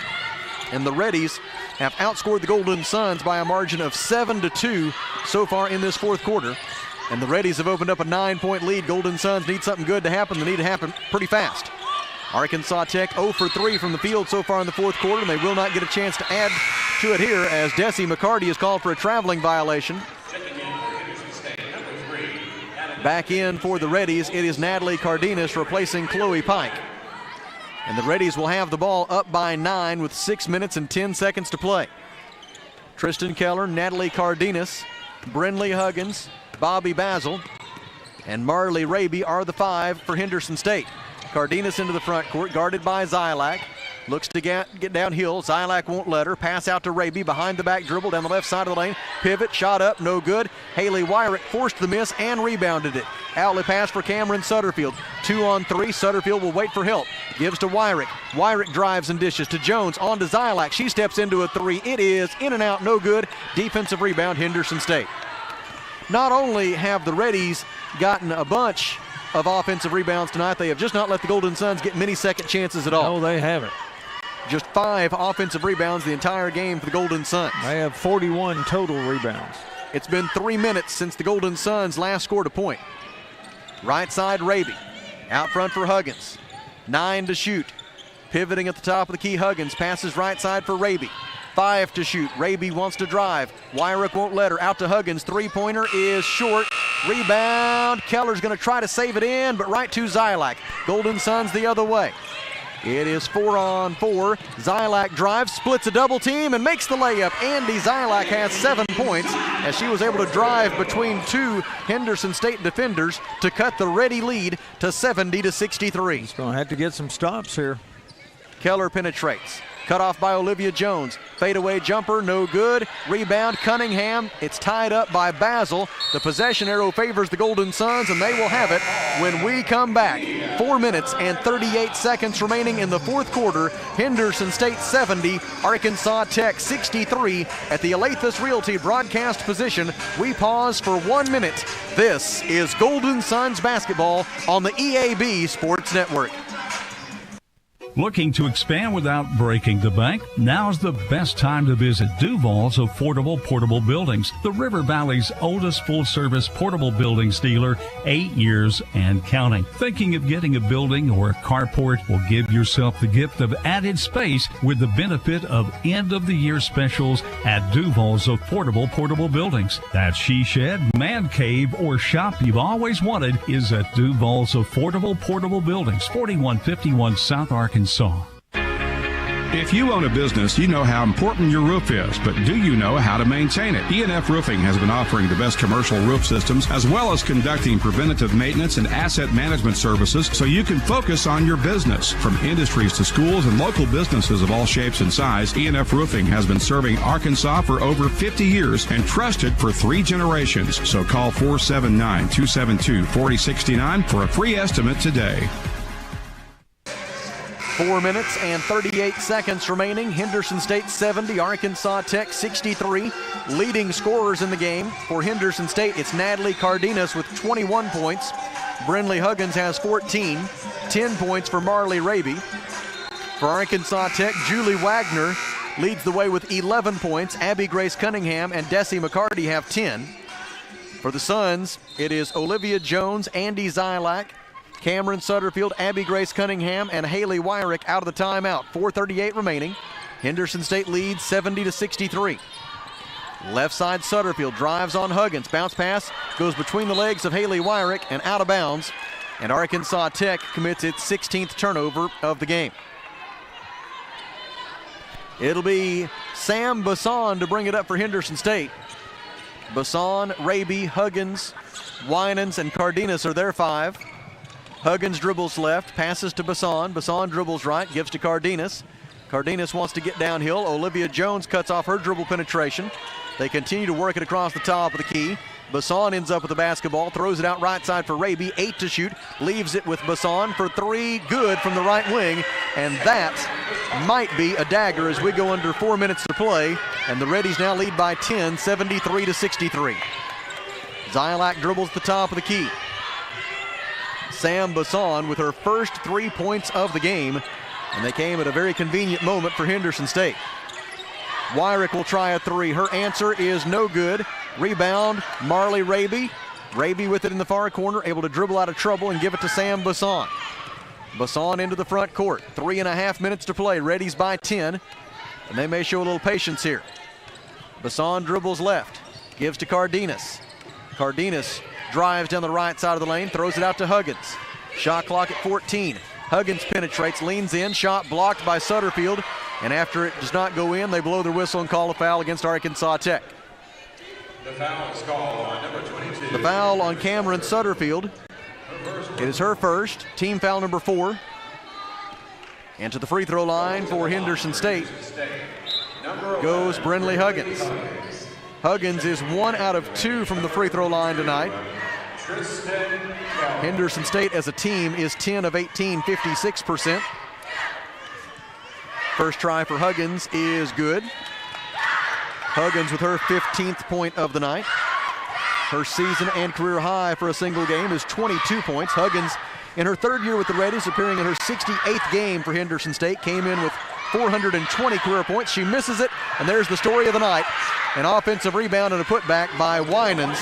And the Reddies have outscored the Golden Suns by a margin of 7-2 so far in this fourth quarter. And the Reddies have opened up a 9-point lead. Golden Suns need something good to happen. They need to happen pretty fast. Arkansas Tech 0 for 3 from the field so far in the fourth quarter, and they will not get a chance to add to it here as Desi McCarty is called for a traveling violation. Back in for the Reddies, it is Natalie Cardenas replacing Chloe Pike. And the Reddies will have the ball up by 9 with 6 minutes and 10 seconds to play. Tristan Keller, Natalie Cardenas, Brinley Huggins, Bobby Basil, and Marley Raby are the 5 for Henderson State. Cardenas into the front court, guarded by Zylak. Looks to get downhill. Zylak won't let her. Pass out to Raby. Behind the back dribble down the left side of the lane. Pivot, shot up, no good. Haley Wyrick forced the miss and rebounded it. Outlet pass for Cameron Sutterfield. 2 on 3. Sutterfield will wait for help. Gives to Wyrick. Wyrick drives and dishes to Jones. On to Zylak. She steps into a 3. It is in and out, no good. Defensive rebound, Henderson State. Not only have the Reddies gotten a bunch of offensive rebounds tonight, they have just not let the Golden Suns get many second chances at all. No, they haven't. Just 5 offensive rebounds the entire game for the Golden Suns. They have 41 total rebounds. It's been 3 minutes since the Golden Suns last scored a point. Right side, Raby. Out front for Huggins. 9 to shoot. Pivoting at the top of the key, Huggins passes right side for Raby. 5 to shoot. Raby wants to drive. Wyrick won't let her. Out to Huggins. 3-pointer is short. Rebound. Keller's going to try to save it in, but right to Zylak. Golden Suns the other way. It is 4 on 4. Zylak drives, splits a double team, and makes the layup. Andy Zylak has 7 points as she was able to drive between 2 Henderson State defenders to cut the Reddy lead to 70-63. He's going to have to get some stops here. Keller penetrates. Cut off by Olivia Jones. Fadeaway jumper, no good. Rebound, Cunningham. It's tied up by Basil. The possession arrow favors the Golden Suns, and they will have it when we come back. 4 minutes and 38 seconds remaining in the fourth quarter. Henderson State 70, Arkansas Tech 63 at the Alathus Realty broadcast position. We pause for 1 minute. This is Golden Suns basketball on the EAB Sports Network. Looking to expand without breaking the bank? Now's the best time to visit Duval's Affordable Portable Buildings, the River Valley's oldest full-service portable buildings dealer, 8 years and counting. Thinking of getting a building or a carport? Well, give yourself the gift of added space with the benefit of end-of-the-year specials at Duval's Affordable Portable Buildings. That she shed, man cave, or shop you've always wanted is at Duval's Affordable Portable Buildings, 4151 South Arkansas. If you own a business, you know how important your roof is, but do you know how to maintain it? E&F Roofing has been offering the best commercial roof systems as well as conducting preventative maintenance and asset management services so you can focus on your business. From industries to schools and local businesses of all shapes and size, E&F Roofing has been serving Arkansas for over 50 years and trusted for 3 generations. So call 479-272-4069 for a free estimate today. 4 minutes and 38 seconds remaining. Henderson State 70, Arkansas Tech 63. Leading scorers in the game for Henderson State, it's Natalie Cardenas with 21 points. Brinley Huggins has 14. 10 points for Marley Raby. For Arkansas Tech, Julie Wagner leads the way with 11 points. Abby Grace Cunningham and Desi McCarty have 10. For the Suns, it is Olivia Jones, Andy Zylak, Cameron Sutterfield, Abby Grace Cunningham, and Haley Wyrick out of the timeout. 4:38 remaining. Henderson State leads 70-63. Left side Sutterfield drives on Huggins. Bounce pass goes between the legs of Haley Wyrick and out of bounds. And Arkansas Tech commits its 16th turnover of the game. It'll be Sam Basson to bring it up for Henderson State. Basson, Raby, Huggins, Winans, and Cardenas are their 5. Huggins dribbles left, passes to Basson. Basson dribbles right, gives to Cardenas. Cardenas wants to get downhill. Olivia Jones cuts off her dribble penetration. They continue to work it across the top of the key. Basson ends up with the basketball, throws it out right side for Raby. 8 to shoot, leaves it with Basson for 3. Good from the right wing, and that might be a dagger as we go under 4 minutes to play. And the Reddies now lead by 10, 73-63. Zylak dribbles the top of the key. Sam Basson with her first 3 points of the game, and they came at a very convenient moment for Henderson State. Wyrick will try a 3. Her answer is no good. Rebound, Marley Raby. Raby with it in the far corner, able to dribble out of trouble and give it to Sam Basson. Basson into the front court. 3.5 minutes to play. Reddies by 10, and they may show a little patience here. Basson dribbles left, gives to Cardenas. Cardenas drives down the right side of the lane, throws it out to Huggins. Shot clock at 14. Huggins penetrates, leans in, shot blocked by Sutterfield, and after it does not go in, they blow their whistle and call a foul against Arkansas Tech. The foul is called on number 22. The foul on Cameron Sutterfield. It is her first, team foul number 4. And to the free throw line for Henderson State goes Brinley Huggins. Huggins is 1 out of 2 from the free throw line tonight. Henderson State as a team is 10 of 18, 56%. First try for Huggins is good. Huggins with her 15th point of the night. Her season and career high for a single game is 22 points. Huggins, in her 3rd year with the Reddies, appearing in her 68th game for Henderson State, came in with 420 career points. She misses it, and there's the story of the night. An offensive rebound and a putback by Winans.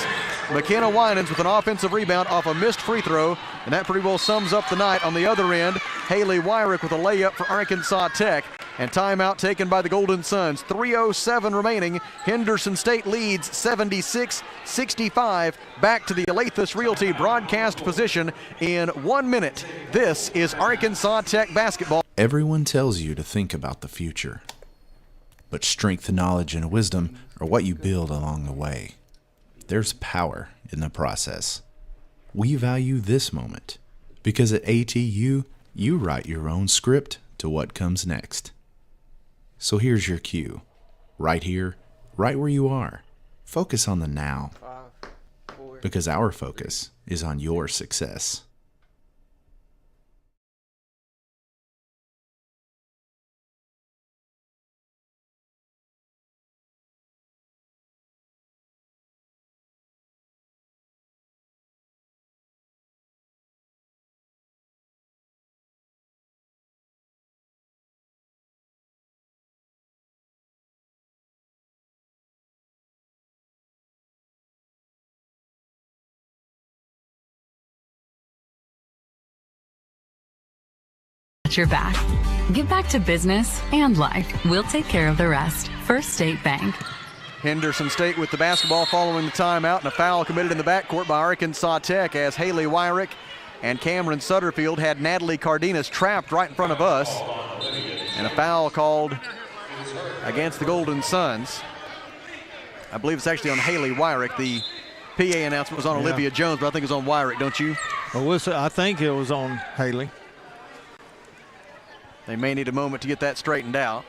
McKenna Winans with an offensive rebound off a missed free throw, and that pretty well sums up the night. On the other end, Haley Wyrick with a layup for Arkansas Tech, and timeout taken by the Golden Suns. 3:07 remaining. Henderson State leads 76-65. Back to the Alathus Realty broadcast position in 1 minute. This is Arkansas Tech basketball. Everyone tells you to think about the future, but strength, knowledge, and wisdom are what you build along the way. There's power in the process. We value this moment because at ATU, you write your own script to what comes next. So here's your cue. Right here, right where you are. Focus on the now. Because our focus is on your success. Your back. Get back to business and life. We'll take care of the rest. First State Bank. Henderson State with the basketball following the timeout, and a foul committed in the backcourt by Arkansas Tech as Haley Wyrick and Cameron Sutterfield had Natalie Cardenas trapped right in front of us. And a foul called against the Golden Suns. I believe it's actually on Haley Wyrick. The PA announcement was on Olivia Jones, but I think it was on Wyrick, don't you? Well, I think it was on Haley. They may need a moment to get that straightened out.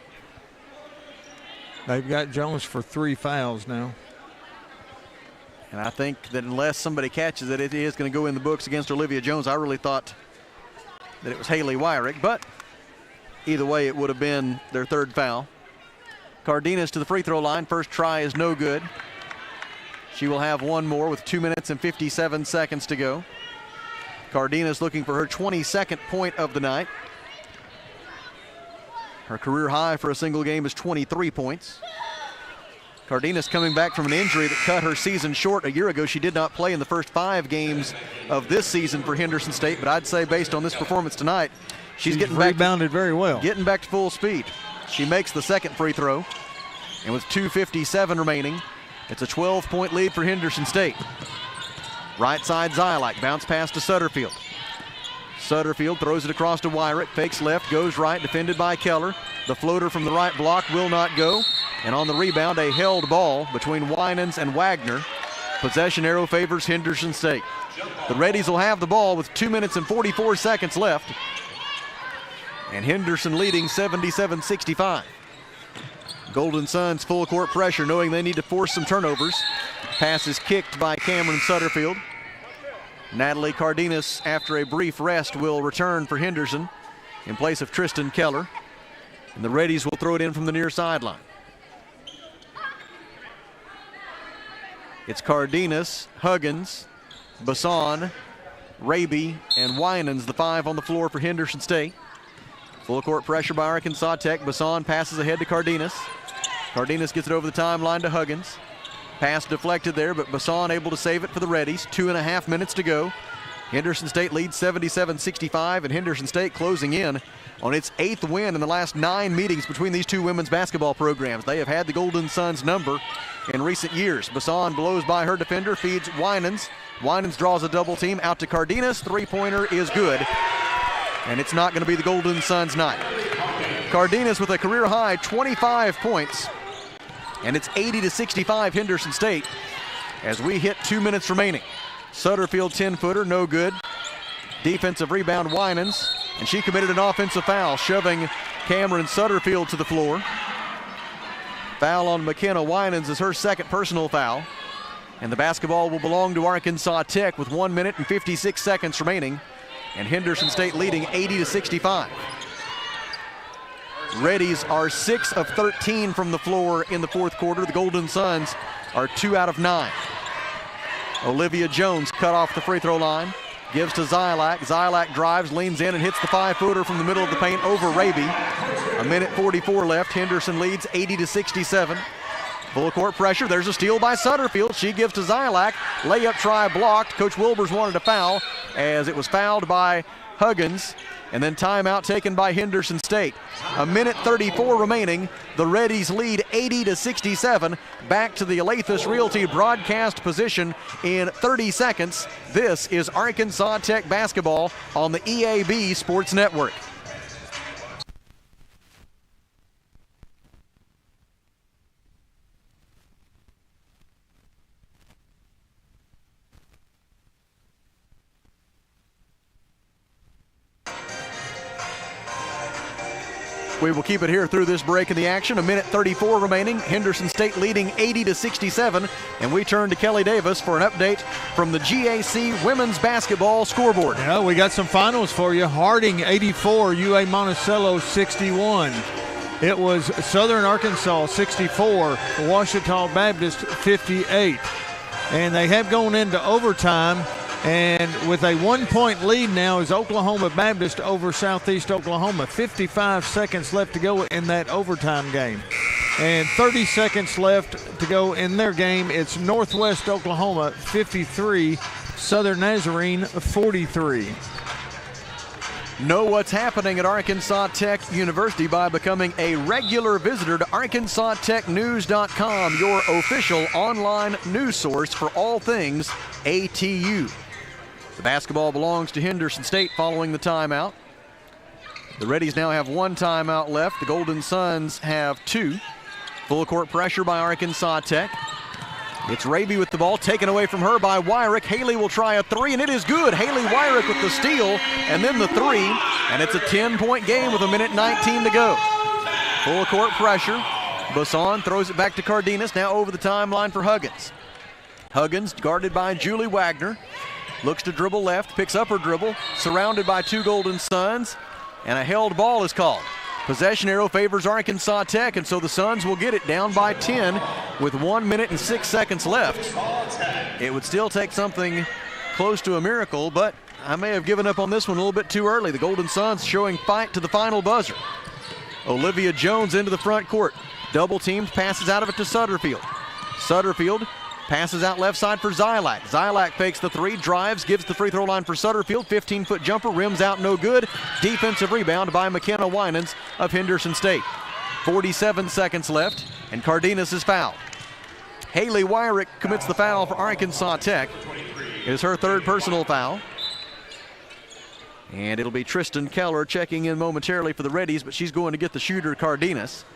They've got Jones for 3 fouls now. And I think that unless somebody catches it, it is going to go in the books against Olivia Jones. I really thought that it was Haley Wyrick, but either way, it would have been their 3rd foul. Cardenas to the free throw line. First try is no good. She will have one more with 2 minutes and 57 seconds to go. Cardenas looking for her 22nd point of the night. Her career high for a single game is 23 points. Cardenas coming back from an injury that cut her season short a year ago. She did not play in the first 5 games of this season for Henderson State, but I'd say based on this performance tonight, she's getting rebounded very well. Getting back to full speed. She makes the 2nd free throw, and with 2:57 remaining, it's a 12-point lead for Henderson State. Right side Zylak, bounce pass to Sutterfield. Sutterfield throws it across to Wyrick, fakes left, goes right, defended by Keller. The floater from the right block will not go. And on the rebound, a held ball between Winans and Wagner. Possession arrow favors Henderson State. The Reddies will have the ball with 2 minutes and 44 seconds left. And Henderson leading 77-65. Golden Suns full court pressure, knowing they need to force some turnovers. Pass is kicked by Cameron Sutterfield. Natalie Cardenas, after a brief rest, will return for Henderson in place of Tristan Keller. And the Reddies will throw it in from the near sideline. It's Cardenas, Huggins, Basson, Raby, and Winans, the 5 on the floor for Henderson State. Full court pressure by Arkansas Tech. Basson passes ahead to Cardenas. Cardenas gets it over the timeline to Huggins. Pass deflected there, but Basson able to save it for the Reddies. 2.5 minutes to go. Henderson State leads 77-65, and Henderson State closing in on its 8th win in the last 9 meetings between these 2 women's basketball programs. They have had the Golden Suns number in recent years. Basson blows by her defender, feeds Winans. Winans draws a double team out to Cardenas. 3-pointer is good, and it's not going to be the Golden Suns' night. Cardenas with a career high 25 points. And it's 80-65 Henderson State as we hit 2 minutes remaining. Sutterfield 10-footer, no good. Defensive rebound, Winans, and she committed an offensive foul, shoving Cameron Sutterfield to the floor. Foul on McKenna Winans is her 2nd personal foul. And the basketball will belong to Arkansas Tech with 1 minute and 56 seconds remaining. And Henderson State leading 80-65. Reddies are 6 of 13 from the floor in the 4th quarter. The Golden Suns are 2 out of 9. Olivia Jones cut off the free throw line, gives to Zylak. Zylak drives, leans in, and hits the 5-footer from the middle of the paint over Raby. 1:44 left. Henderson leads 80-67. Full court pressure. There's a steal by Sutterfield. She gives to Zylak. Layup try blocked. Coach Wilbers wanted a foul as it was fouled by Huggins. And then timeout taken by Henderson State. 1:34 remaining. The Reddies lead 80-67. Back to the Alathus Realty broadcast position in 30 seconds. This is Arkansas Tech basketball on the EAB Sports Network. We will keep it here through this break in the action. 1:34 remaining. Henderson State leading 80-67. And we turn to Kelly Davis for an update from the GAC women's basketball scoreboard. Yeah, we got some finals for you. Harding 84, UA Monticello 61. It was Southern Arkansas 64, Ouachita Baptist 58. And they have gone into overtime. And with a 1-point lead now is Oklahoma Baptist over Southeast Oklahoma. 55 seconds left to go in that overtime game. And 30 seconds left to go in their game. It's Northwest Oklahoma 53, Southern Nazarene 43. Know what's happening at Arkansas Tech University by becoming a regular visitor to ArkansasTechNews.com, your official online news source for all things ATU. The basketball belongs to Henderson State following the timeout. The Reddies now have 1 timeout left. The Golden Suns have 2. Full court pressure by Arkansas Tech. It's Raby with the ball, taken away from her by Wyrick. Haley will try a 3, and it is good. Haley Wyrick with the steal, and then the 3, and it's a 10-point game with 1:19 to go. Full court pressure. Basson throws it back to Cardenas, now over the timeline for Huggins. Huggins guarded by Julie Wagner. Looks to dribble left, picks up her dribble, surrounded by 2 Golden Suns, and a held ball is called. Possession arrow favors Arkansas Tech, and so the Suns will get it down by 10 with 1 minute and 6 seconds left. It would still take something close to a miracle, but I may have given up on this one a little bit too early. The Golden Suns showing fight to the final buzzer. Olivia Jones into the front court. Double teamed, passes out of it to Sutterfield. Sutterfield passes out left side for Zylak. Zylak fakes the 3, drives, gives the free throw line for Sutterfield. 15-foot jumper, rims out, no good. Defensive rebound by McKenna Winans of Henderson State. 47 seconds left, and Cardenas is fouled. Haley Wyrick commits the foul for Arkansas Tech. It is her 3rd personal foul. And it'll be Tristan Keller checking in momentarily for the Reddies, but she's going to get the shooter, Cardenas.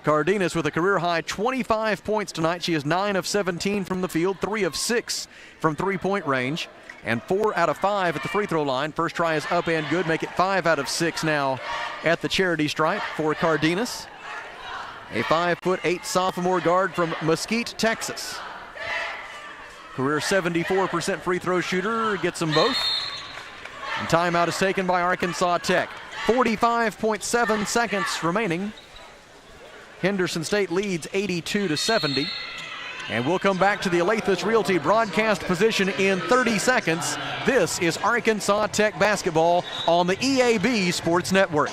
Cardenas with a career-high 25 points tonight. She is 9 of 17 from the field, 3 of 6 from three-point range, and 4 out of 5 at the free throw line. First try is up and good. Make it 5 out of 6 now at the charity stripe for Cardenas. A 5'8" sophomore guard from Mesquite, Texas. Career 74% free throw shooter, gets them both. And timeout is taken by Arkansas Tech. 45.7 seconds remaining. Henderson State leads 82-70. And we'll come back to the Alathus Realty broadcast position in 30 seconds. This is Arkansas Tech basketball on the EAB Sports Network.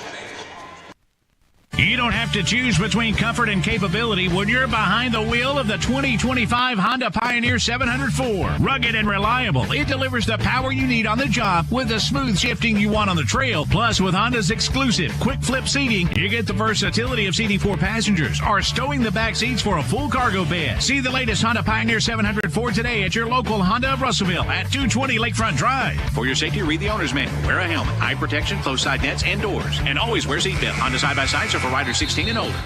You don't have to choose between comfort and capability when you're behind the wheel of the 2025 Honda Pioneer 704. Rugged and reliable, it delivers the power you need on the job with the smooth shifting you want on the trail. Plus, with Honda's exclusive quick flip seating, you get the versatility of seating 4 passengers or stowing the back seats for a full cargo bed. See the latest Honda Pioneer 704 today at your local Honda of Russellville at 220 Lakefront Drive. For your safety, read the owner's manual. Wear a helmet, eye protection, closed side nets, and doors. And always wear seatbelt. Honda side-by-sides are for riders 16 and older.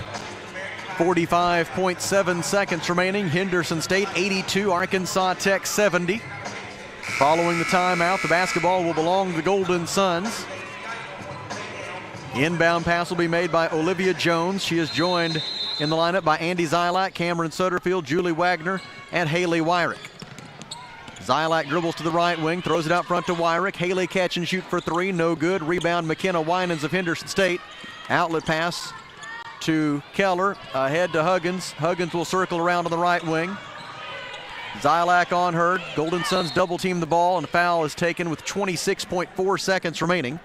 45.7 seconds remaining. Henderson State 82, Arkansas Tech 70. Following the timeout, the basketball will belong to the Golden Suns. Inbound pass will be made by Olivia Jones. She is joined in the lineup by Andy Zylak, Cameron Sutterfield, Julie Wagner, and Haley Wyrick. Zylak dribbles to the right wing, throws it out front to Wyrick. Haley catch and shoot for 3, no good. Rebound McKenna Winans of Henderson State. Outlet pass to Keller, ahead to Huggins. Huggins will circle around on the right wing. Zylak on her. Golden Suns double team the ball, and a foul is taken with 26.4 seconds remaining.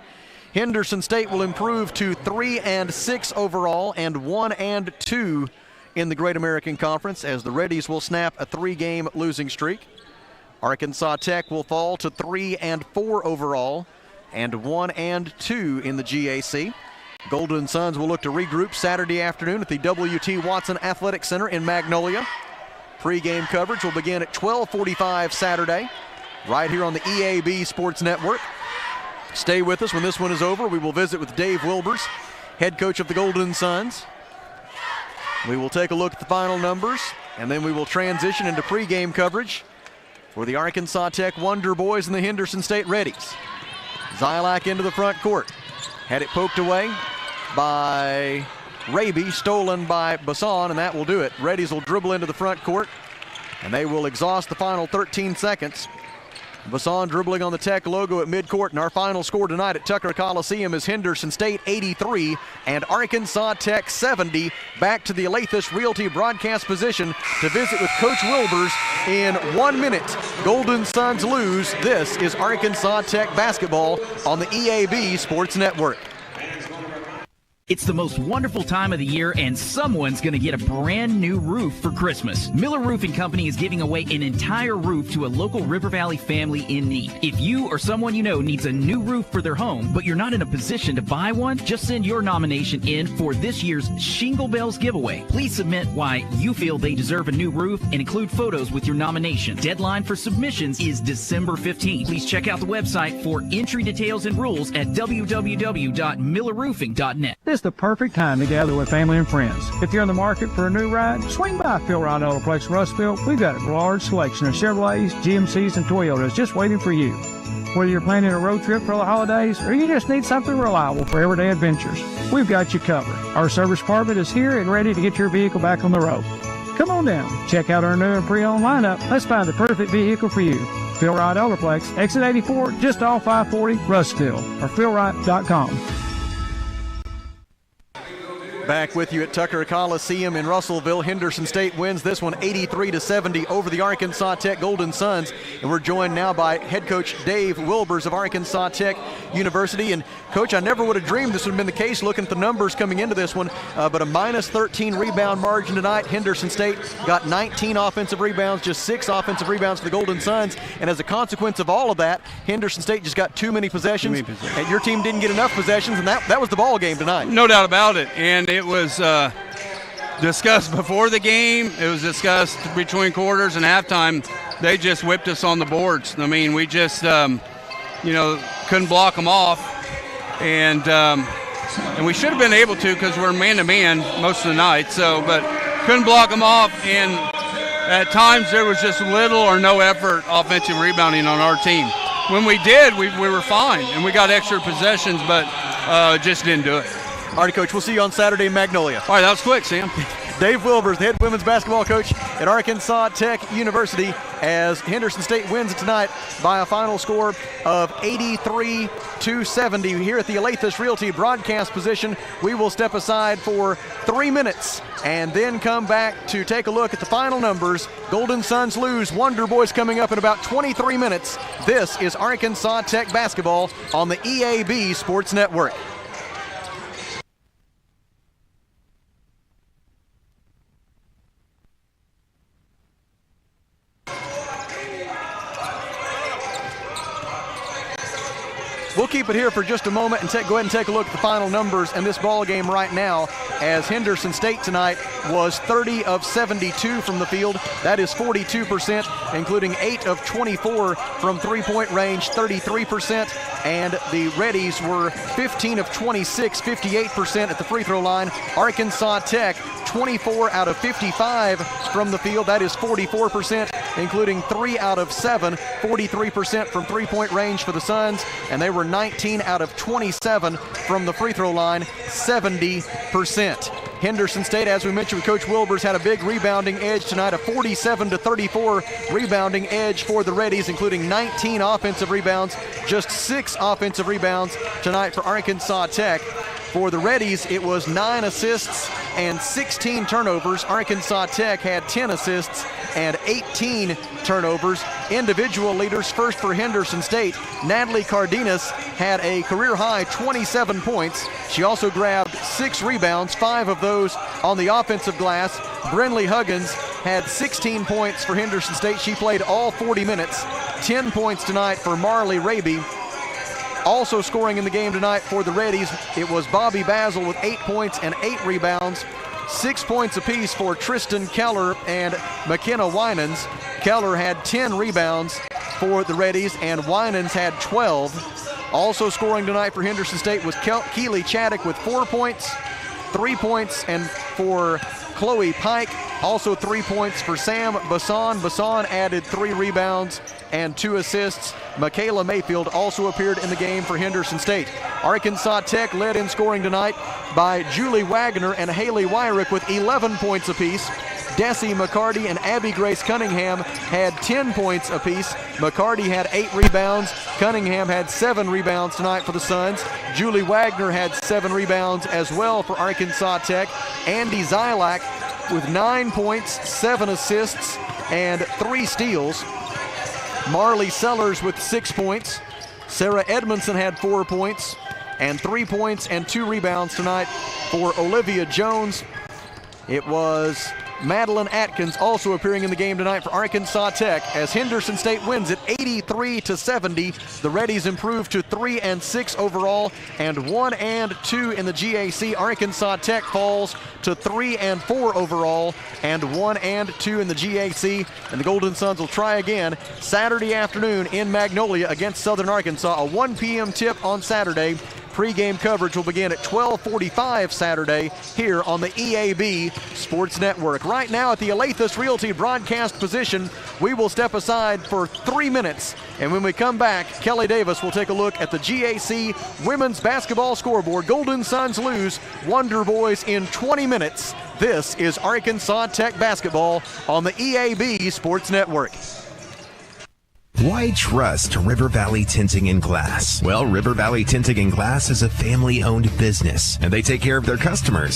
Henderson State will improve to 3-6 overall and 1-2 in the Great American Conference as the Reddies will snap a 3-game losing streak. Arkansas Tech will fall to 3-4 overall and 1-2 in the GAC. Golden Suns will look to regroup Saturday afternoon at the W.T. Watson Athletic Center in Magnolia. Pre-game coverage will begin at 12:45 Saturday, right here on the EAB Sports Network. Stay with us. When this one is over, we will visit with Dave Wilbers, head coach of the Golden Suns. We will take a look at the final numbers, and then we will transition into pre-game coverage for the Arkansas Tech Wonder Boys and the Henderson State Reddies. Zylak into the front court. Had it poked away. by Raby, stolen by Bassan, and that will do it. Reddies will dribble into the front court, and they will exhaust the final 13 seconds. Bassan dribbling on the Tech logo at midcourt, and our final score tonight at Tucker Coliseum is Henderson State 83 and Arkansas Tech 70. Back to the Alathus Realty broadcast position to visit with Coach Wilbers in 1 minute. Golden Suns lose. This is Arkansas Tech basketball on the EAB Sports Network. It's the most wonderful time of the year, and someone's going to get a brand new roof for Christmas. Miller Roofing Company is giving away an entire roof to a local River Valley family in need. If you or someone you know needs a new roof for their home, but you're not in a position to buy one, just send your nomination in for this year's Shingle Bells giveaway. Please submit why you feel they deserve a new roof and include photos with your nomination. Deadline for submissions is December 15th. Please check out the website for entry details and rules at www.millerroofing.net. This is the perfect time to gather with family and friends. If you're in the market for a new ride, swing by Phil Wright Autoplex in Russellville. We've got a large selection of Chevrolets, GMCs, and Toyotas just waiting for you. Whether you're planning a road trip for the holidays or you just need something reliable for everyday adventures, we've got you covered. Our service department is here and ready to get your vehicle back on the road. Come on down. Check out our new and pre-owned lineup. Let's find the perfect vehicle for you. Phil Wright Autoplex, exit 84, just off 540, Russellville, or philwright.com. Back with you at Tucker Coliseum in Russellville. Henderson State wins this one 83-70 over the Arkansas Tech Golden Suns. And we're joined now by head coach Dave Wilbers of Arkansas Tech University. And coach, I never would have dreamed this would have been the case looking at the numbers coming into this one, but a minus 13 rebound margin tonight. Henderson State got 19 offensive rebounds, just 6 offensive rebounds for the Golden Suns. And as a consequence of all of that, Henderson State just got too many possessions. And your team didn't get enough possessions, and that was the ball game tonight. No doubt about it. And it was discussed before the game. It was discussed between quarters and halftime. They just whipped us on the boards. I mean, we just, couldn't block them off. And we should have been able to because we're man-to-man most of the night. But couldn't block them off. And at times there was just little or no effort offensive rebounding on our team. When we did, we were fine. And we got extra possessions, but just didn't do it. All right, Coach, we'll see you on Saturday in Magnolia. All right, that was quick, Sam. Dave Wilbers, the head women's basketball coach at Arkansas Tech University, as Henderson State wins tonight by a final score of 83-70. Here at the Alathus Realty broadcast position, we will step aside for 3 minutes and then come back to take a look at the final numbers. Golden Suns lose. Wonder Boys coming up in about 23 minutes. This is Arkansas Tech basketball on the EAB Sports Network. We'll keep it here for just a moment and go ahead and take a look at the final numbers in this ball game right now, as Henderson State tonight was 30 of 72 from the field. That is 42%, including 8 of 24 from three-point range, 33%. And the Reddies were 15 of 26, 58% at the free throw line. Arkansas Tech, 24 out of 55 from the field. That is 44%, including 3 out of 7, 43% from three-point range for the Suns. And they were 19 out of 27 from the free throw line, 70%. Henderson State, as we mentioned with Coach Wilbers, had a big rebounding edge tonight, a 47-34 rebounding edge for the Reddies, including 19 offensive rebounds, just 6 offensive rebounds tonight for Arkansas Tech. For the Reddies, it was 9 assists and 16 turnovers. Arkansas Tech had 10 assists and 18 turnovers. Individual leaders, first for Henderson State, Natalie Cardenas had a career-high 27 points. She also grabbed 6 rebounds, 5 of those on the offensive glass. Brinley Huggins had 16 points for Henderson State. She played all 40 minutes. 10 points tonight for Marley Raby. Also scoring in the game tonight for the Reddies, it was Bobby Basil with 8 points and 8 rebounds. 6 points apiece for Tristan Keller and McKenna Winans. Keller had 10 rebounds for the Reddies, and Winans had 12. Also scoring tonight for Henderson State was Keely Chaddock with 4 points, 3 points, and for Chloe Pike. Also 3 points for Sam Bassan. Bassan added 3 rebounds and 2 assists. Michaela Mayfield also appeared in the game for Henderson State. Arkansas Tech led in scoring tonight by Julie Wagner and Haley Wyrick with 11 points apiece. Desi McCarty and Abby Grace Cunningham had 10 points apiece. McCarty had 8 rebounds. Cunningham had 7 rebounds tonight for the Suns. Julie Wagner had 7 rebounds as well for Arkansas Tech. Andy Zylak with 9 points, 7 assists, and 3 steals. Marley Sellers with 6 points. Sarah Edmondson had 4 points and 3 points and 2 rebounds tonight for Olivia Jones. It was Madeline Atkins also appearing in the game tonight for Arkansas Tech as Henderson State wins it 83-70. The Reddies improved to 3-6 overall and 1-2 in the GAC. Arkansas Tech falls to 3-4 overall and 1-2 in the GAC. And the Golden Suns will try again Saturday afternoon in Magnolia against Southern Arkansas. A 1 p.m. tip on Saturday. Pre-game coverage will begin at 12:45 Saturday here on the EAB Sports Network. Right now at the Alathus Realty broadcast position, we will step aside for 3 minutes. And when we come back, Kelly Davis will take a look at the GAC women's basketball scoreboard. Golden Suns lose Wonder Boys in 20 minutes. This is Arkansas Tech basketball on the EAB Sports Network. Why trust River Valley Tinting and Glass? Well, River Valley Tinting and Glass is a family-owned business, and they take care of their customers